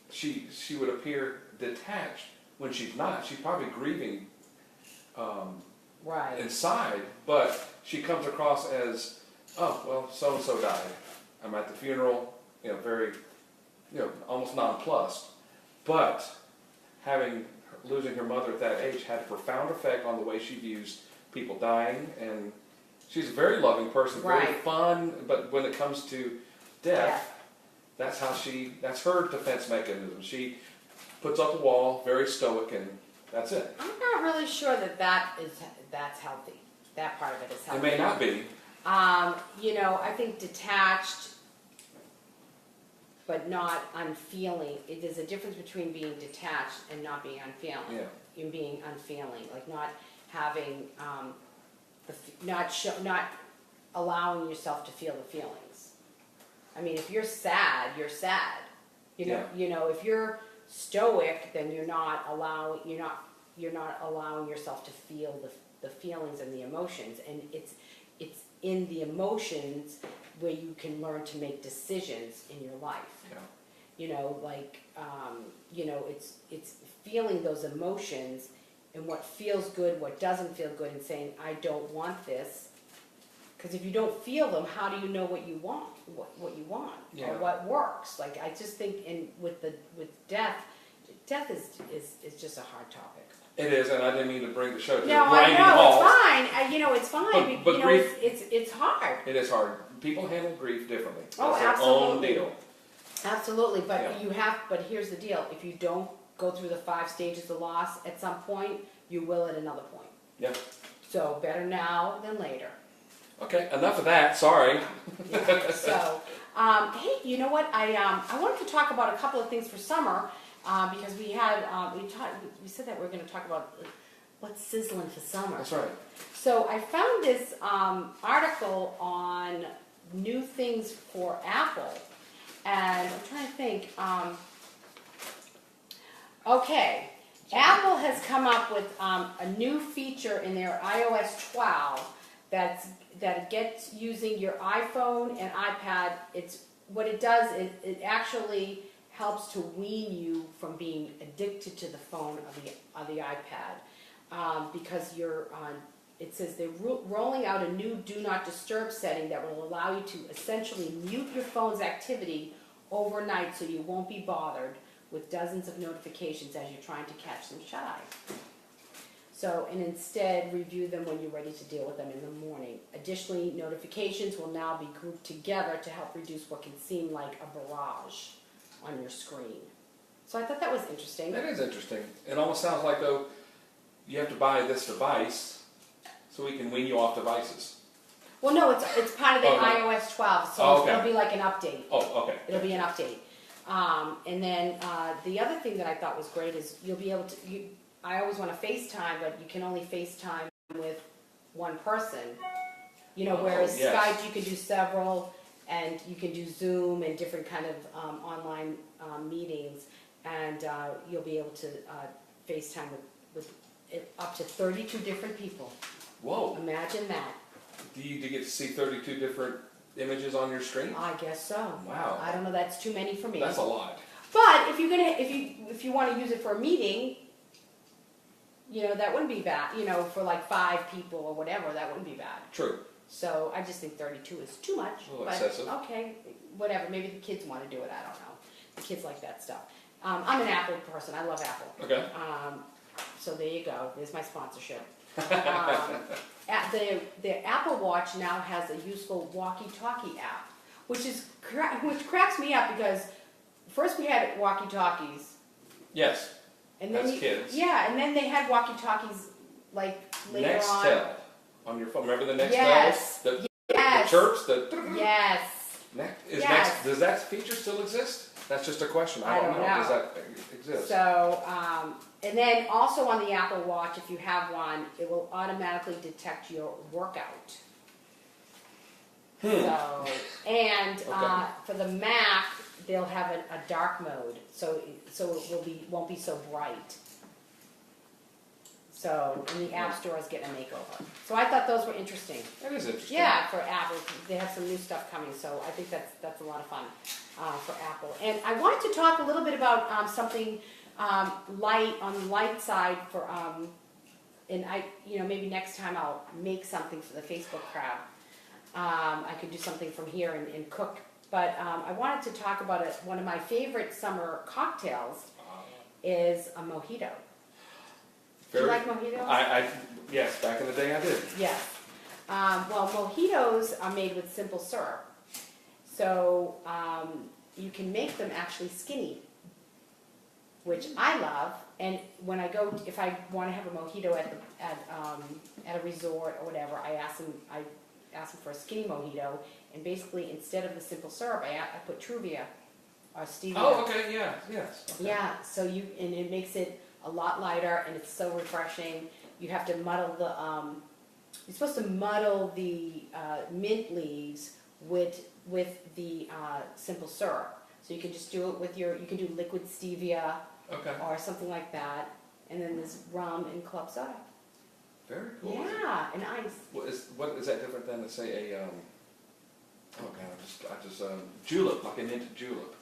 she would appear detached when she's not. She's probably grieving Right. inside, but she comes across as, oh, well, so-and-so died. I'm at the funeral, very, almost nonplussed. But losing her mother at that age had a profound effect on the way she views people dying, and she's a very loving person, very Right. fun, but when it comes to death, that's her defense mechanism. She puts up a wall, very stoic, and that's it. I'm not really sure that's healthy. That part of it is It healthy. may not be. I think detached, but not unfeeling. There's a difference between being detached and not being unfeeling. Yeah. In being unfeeling, like not having, not allowing yourself to feel the feelings. I mean, if you're sad, you're sad. If you're stoic, then you're not allowing yourself to feel the feelings and the emotions, and it's in the emotions where you can learn to make decisions in your life. Yeah. It's feeling those emotions and what feels good, what doesn't feel good, and saying, I don't want this. Because if you don't feel them, how do you know what you want, what you want, Yeah. or what works? Like, I just think with death is just a hard topic. It is, and I didn't mean to bring the show to No, a grinding halt. it's fine. It's fine. But grief- it's hard. It is hard. People handle grief differently. Oh, That's their own absolutely. deal. Absolutely, but Yeah. but here's the deal. If you don't go through the 5 stages of loss at some point, you will at another point. Yeah. So better now than later. Okay, enough of that. Sorry. Yeah. So, hey, you know what? I wanted to talk about a couple of things for summer because we said that we are going to talk about what's sizzling for summer. That's right. So I found this article on new things for Apple, and I'm trying to think. Okay, Apple has come up with a new feature in their iOS 12 that gets using your iPhone and iPad. What it does is it actually helps to wean you from being addicted to the phone or the iPad because it says they're rolling out a new Do Not Disturb setting that will allow you to essentially mute your phone's activity overnight so you won't be bothered with dozens of notifications as you're trying to catch some shut-eye. So, and instead review them when you're ready to deal with them in the morning. Additionally, notifications will now be grouped together to help reduce what can seem like a barrage on your screen. So I thought that was interesting. That is interesting. It almost sounds like, though, you have to buy this device so we can wean you off devices. Well, no, it's part of the iOS 12, so it'll be like an update. Oh, okay. It'll be an update. And then the other thing that I thought was great is you'll be able to, I always want to FaceTime, but you can only FaceTime with one person. Whereas yes. Skype, you can do several, and you can do Zoom and different kind of online meetings, and you'll be able to FaceTime with up to 32 different people. Whoa. Imagine that. Do you get to see 32 different images on your screen? I guess so. Wow. I don't know, that's too many for me. That's a lot. But if you want to use it for a meeting, that wouldn't be bad. For like 5 people or whatever, that wouldn't be bad. True. So I just think 32 is too much. A little but excessive. Okay, whatever. Maybe the kids want to do it. I don't know. The kids like that stuff. I'm an Apple person. I love Apple. Okay. So there you go. There's my sponsorship. The Apple Watch now has a useful walkie-talkie app, which cracks me up because first we had walkie-talkies. Yes. And then As kids. Yeah, and then they had walkie-talkies like later on. Nextel on your phone. Remember the Nextel? Yes. The Yes. chirps? Yes. Yes. Does that feature still exist? That's just a question. I don't know. Does that exist? So, and then also on the Apple Watch, if you have one, it will automatically detect your workout. So, and for the Mac, they'll have a dark mode, so it won't be so bright. So, and the App Store is getting a makeover. So I thought those were interesting. That is interesting. Yeah, for Apple, they have some new stuff coming, so I think that's a lot of fun for Apple. And I wanted to talk a little bit about something Light, on the light side for, and maybe next time I'll make something for the Facebook crowd. I could do something from here and cook. But I wanted to talk about it. One of my favorite summer cocktails is a mojito. Do you like mojitos? Yes, back in the day I did. Yes. Well, mojitos are made with simple syrup. So you can make them actually skinny, which I love. And when I go, if I want to have a mojito at a resort or whatever, I ask them for a skinny mojito. And basically, instead of the simple syrup, I put Truvia or stevia. Oh, okay, yeah, yes. Okay. Yeah, and it makes it a lot lighter, and it's so refreshing. You have to muddle you're supposed to muddle the mint leaves with the simple syrup. So you can just do it you can do liquid stevia or something like that. And then there's rum and club soda. Very cool. Yeah, and ice. What is that different than, say, a, julep, like a mint julep?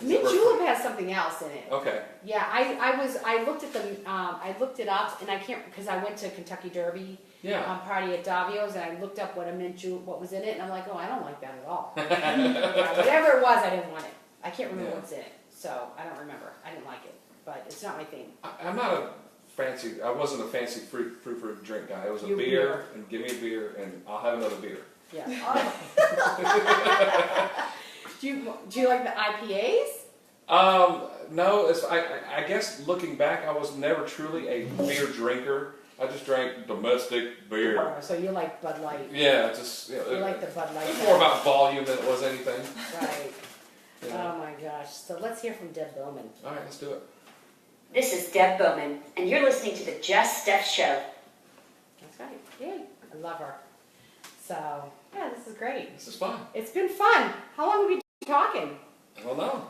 Mint julep has something else in it. Okay. Yeah, I looked at I looked it up, and I can't, because I went to Kentucky Derby party at Davio's, and I looked up what a mint julep, what was in it, and I'm like, oh, I don't like that at all. Yeah, whatever it was, I didn't want it. I can't remember what's in it, so I don't remember. I didn't like it, but it's not my thing. I wasn't a fancy fruit drink guy. It was a beer, and give me a beer, and I'll have another beer. Yeah. Do you like the IPAs? No. I guess looking back, I was never truly a beer drinker. I just drank domestic beer. Oh, so you like Bud Light? Yeah, you like the Bud Light. It was more about volume than it was anything. Right. Oh my gosh. So let's hear from Deb Bowman. All right, let's do it. This is Deb Bowman, and you're listening to the Just Steph Show. That's right. Yeah, I love her. So, yeah, this is great. This is fun. It's been fun. How long have we been talking? I don't know.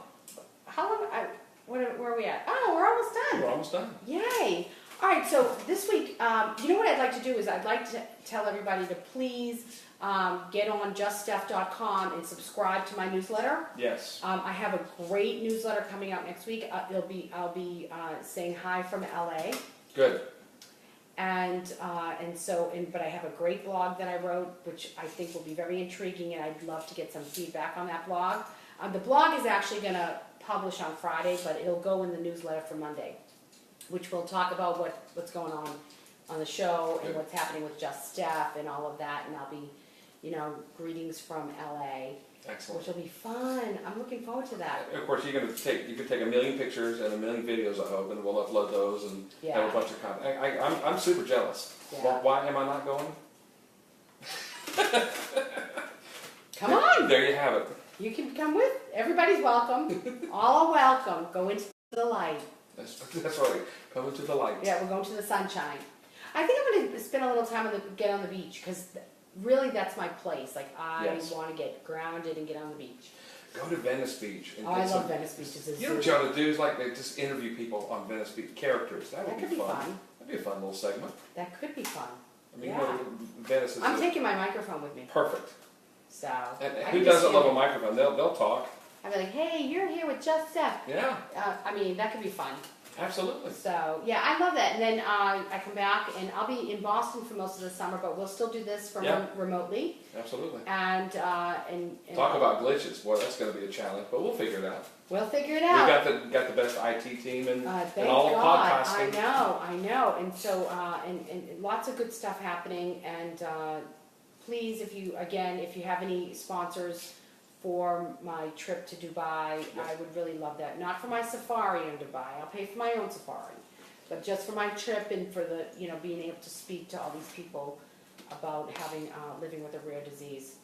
How long? Where are we at? Oh, we're almost done. We're almost done. Yay. All right, so this week, you know what I'd like to do is I'd like to tell everybody to please get on juststeph.com and subscribe to my newsletter. Yes. I have a great newsletter coming out next week. I'll be saying hi from LA. Good. But I have a great blog that I wrote, which I think will be very intriguing, and I'd love to get some feedback on that blog. The blog is actually going to publish on Friday, but it'll go in the newsletter for Monday, which will talk about what's going on the show and what's happening with Just Steph and all of that, and I'll be, greetings from LA. Excellent. Which will be fun. I'm looking forward to that. Of course, you can take a million pictures and a million videos, I hope, and we'll upload those and have a bunch of content. I'm super jealous. Yeah. Why am I not going? Come on. There you have it. You can come with. Everybody's welcome. All are welcome. Go into the light. That's right. Come into the light. Yeah, we're going to the sunshine. I think I'm going to spend a little time get on the beach, because really that's my place. Like, I want to get grounded and get on the beach. Go to Venice Beach. And I love Venice Beach. You know what you ought to do is just interview people on Venice Beach, characters. That would be fun. That'd be a fun little segment. That could be fun. I mean, Venice is. I'm taking my microphone with me. Perfect. So. And who doesn't love a microphone? They'll talk. I'll be like, hey, you're here with Just Steph. Yeah. I mean, that could be fun. Absolutely. So, yeah, I love that. And then I come back, and I'll be in Boston for most of the summer, but we'll still do this from remotely. Absolutely. And talk about glitches. Boy, that's going to be a challenge, but we'll figure it out. We'll figure it out. We've got the best IT team and thank all of God. podcasting. I know. And so, and lots of good stuff happening. And please, if you have any sponsors for my trip to Dubai, I would really love that. Not for my safari in Dubai. I'll pay for my own safari. But just for my trip and for the, being able to speak to all these people about living with a rare disease.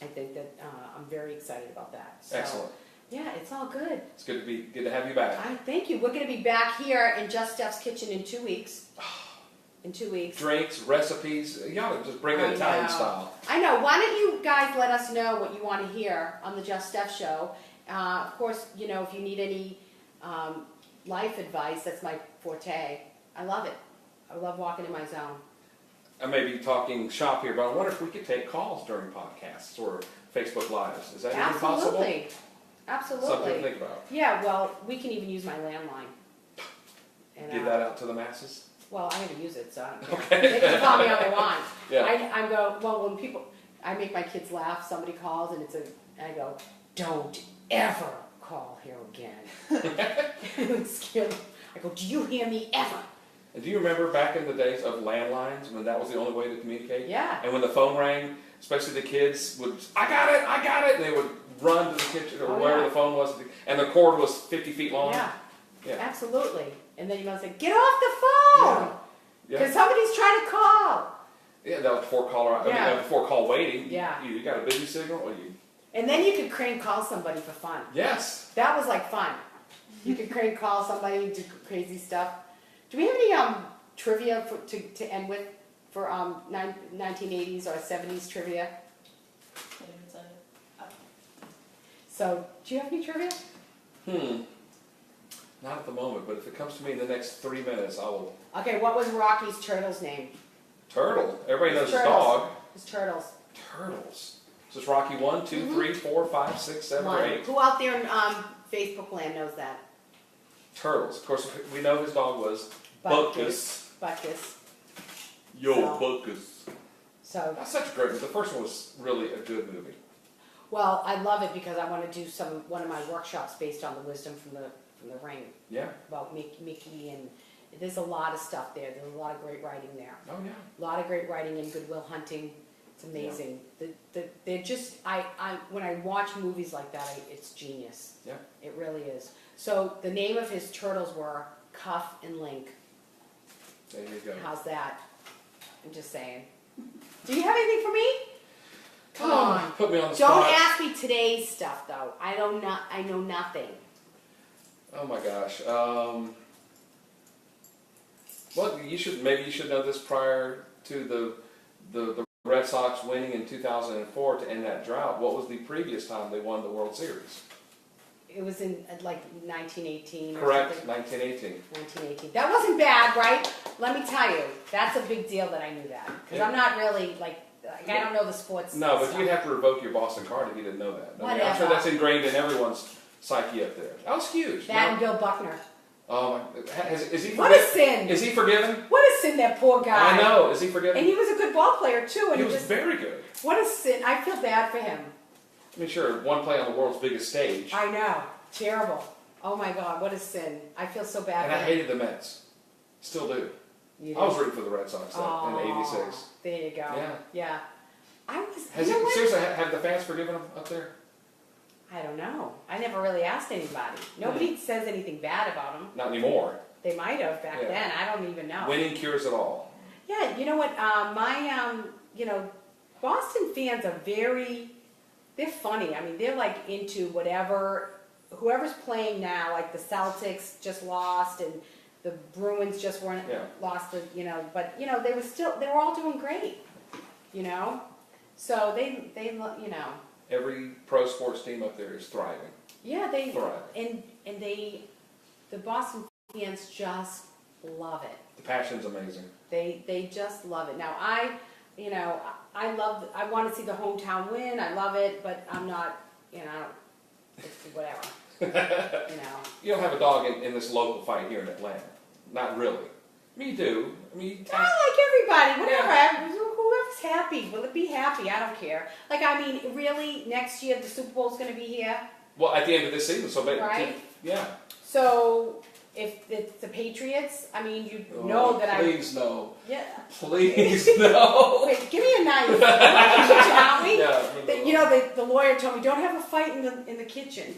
I think that I'm very excited about that. So, excellent. Yeah, it's all good. It's good to have you back. Thank you. We're going to be back here in Just Steph's kitchen in 2 weeks. In 2 weeks. Drinks, recipes. You ought to just bring it Italian style. I know. Why don't you guys let us know what you want to hear on the Just Steph show? Of course, if you need any life advice, that's my forte. I love it. I love walking in my zone. I may be talking shop here, but I wonder if we could take calls during podcasts or Facebook Lives. Is that even possible? Absolutely. Something to think about. Yeah, well, we can even use my landline. And, Get that out to the masses? Well, I never use it, so I don't care. Okay. They can call me all they want. Yeah. I go, well, when people, I make my kids laugh, somebody calls and I go, don't ever call here again. It's scary. I go, do you hear me ever? And do you remember back in the days of landlines when that was the only way to communicate? Yeah. And when the phone rang, especially the kids would, I got it, and they would run to the kitchen or wherever the phone was, and the cord was 50 feet long. Yeah. Yeah. Absolutely. And then you must say, get off the phone! Yeah. Because somebody's trying to call. Yeah, that was before before call waiting. Yeah. You got a busy signal, or you? And then you could crank call somebody for fun. Yes. That was like fun. You could crank call somebody and do crazy stuff. Do we have any trivia to end with for 1980s or 70s trivia? So, do you have any trivia? Not at the moment, but if it comes to me in the next 3 minutes, I will. Okay, what was Rocky's turtle's name? Turtle. Everybody knows his Turtles. dog. His turtles. Turtles. So it's Rocky 1, 2, 3, 4, 5, 6, 7, or 8. Who out there in Facebook land knows that? Turtles. Of course, we know his dog was Buckus. Butkus. Yo, So- Buckus. So, That's such a great movie. The first one was really a good movie. well, I love it because I want to do one of my workshops based on the wisdom from the ring Yeah. about Mickey, and there's a lot of stuff there. There's a lot of great writing there. Oh, yeah. A lot of great writing in Good Will Hunting. It's amazing. They're just when I watch movies like that, it's genius. Yeah. It really is. So the name of his turtles were Cuff and Link. There you go. How's that? I'm just saying. Do you have anything for me? Come on. Put me on the Don't spot. ask me today's stuff though. I know nothing. Oh my gosh. Well, maybe you should know this prior to the Red Sox winning in 2004 to end that drought. What was the previous time they won the World Series? It was in like 1918 or Correct, something. 1918. 1918. That wasn't bad, right? Let me tell you, that's a big deal that I knew that. Because I'm not really, I don't know the sports No, but stuff. you'd have to revoke your Boston card if you didn't know that. I mean, I'm Whatever. sure that's ingrained in everyone's psyche up there. That was huge. That and Bill Buckner. Is he What a sin! Is he forgiven? What a sin, that poor guy. I know. Is he forgiven? And he was a good ball player, too. And He was very good. What a sin. I feel bad for him. I mean, sure, one play on the world's biggest stage. I know. Terrible. Oh, my God. What a sin. I feel so bad And for I him. hated the Mets. Still do. You I was did. rooting for the Red Sox in '86. There you go. Yeah. Yeah. I was, Seriously, have the fans forgiven him up there? I don't know. I never really asked anybody. Nobody says anything bad about him. Not anymore. They might have back Yeah. then. I don't even know. Winning cures it all. Yeah, you know what? Boston fans are they're funny. I mean, they're like into whoever's playing now, like the Celtics just lost and the Bruins just lost, but they were all doing great, So they Every pro sports team up there is thriving. yeah, they Thriving. and the Boston fans just love it. The passion's amazing. They just love it. Now I want to see the hometown win. I love it, but I'm not, it's whatever. You don't have a dog in this local fight here in Atlanta. Not really. I mean, you do. I mean, I like everybody, whatever. Whoever's happy, will it be happy? I don't care. Really, next year the Super Bowl's going to be here, well, at the end of this season, so maybe. right? Yeah. So if it's the Patriots, you know that Please no. Yeah. Please no. Wait, give me a knife. We're in the kitchen, aren't we? Yeah. The lawyer told me don't have a fight in the kitchen.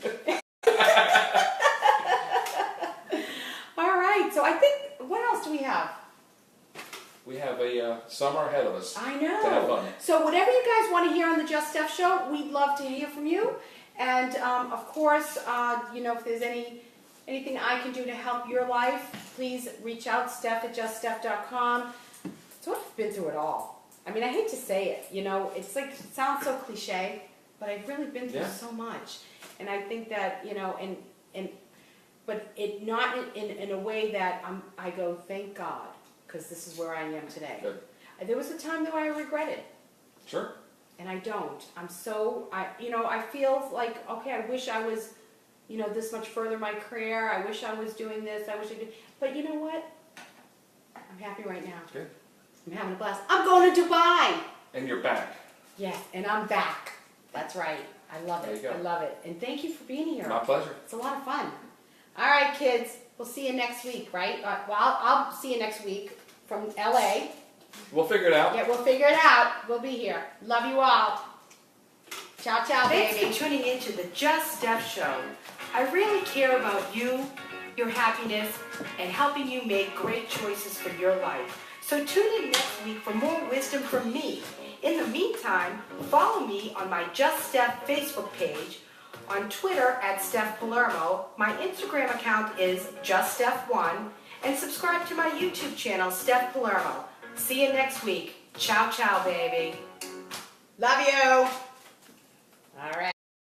All right. So I think what else do we have? We have a summer ahead of us. I know. To have fun. So whatever you guys want to hear on the Just Steph Show, we'd love to hear from you. And of course, if there's anything I can do to help your life, please reach out, Steph@juststeph.com. So I've been through it all. I hate to say it, it's it sounds so cliche, but I've really been through so much. And I think that, but it not in a way that I go, thank God, because this is where I am today. Good. There was a time that I regretted. Sure. And I don't. I feel like, okay, I wish I was this much further in my career. I wish I was doing this. I wish I did. But you know what? I'm happy right now. Good. I'm having a blast. I'm going to Dubai. And you're back. Yes, and I'm back. That's right. I love There it. you go. I love it. And thank you for being here. My pleasure. It's a lot of fun. All right, kids. We'll see you next week, right? Well, I'll see you next week from LA. We'll figure it out. Yeah, we'll figure it out. We'll be here. Love you all. Ciao, ciao, Thanks baby. for tuning in to the Just Steph Show. I really care about you, your happiness, and helping you make great choices for your life. So tune in next week for more wisdom from me. In the meantime, follow me on my Just Steph Facebook page, on Twitter at Steph Palermo. My Instagram account is JustSteph1, and subscribe to my YouTube channel, Steph Palermo. See you next week. Ciao, ciao, baby. Love you. All right.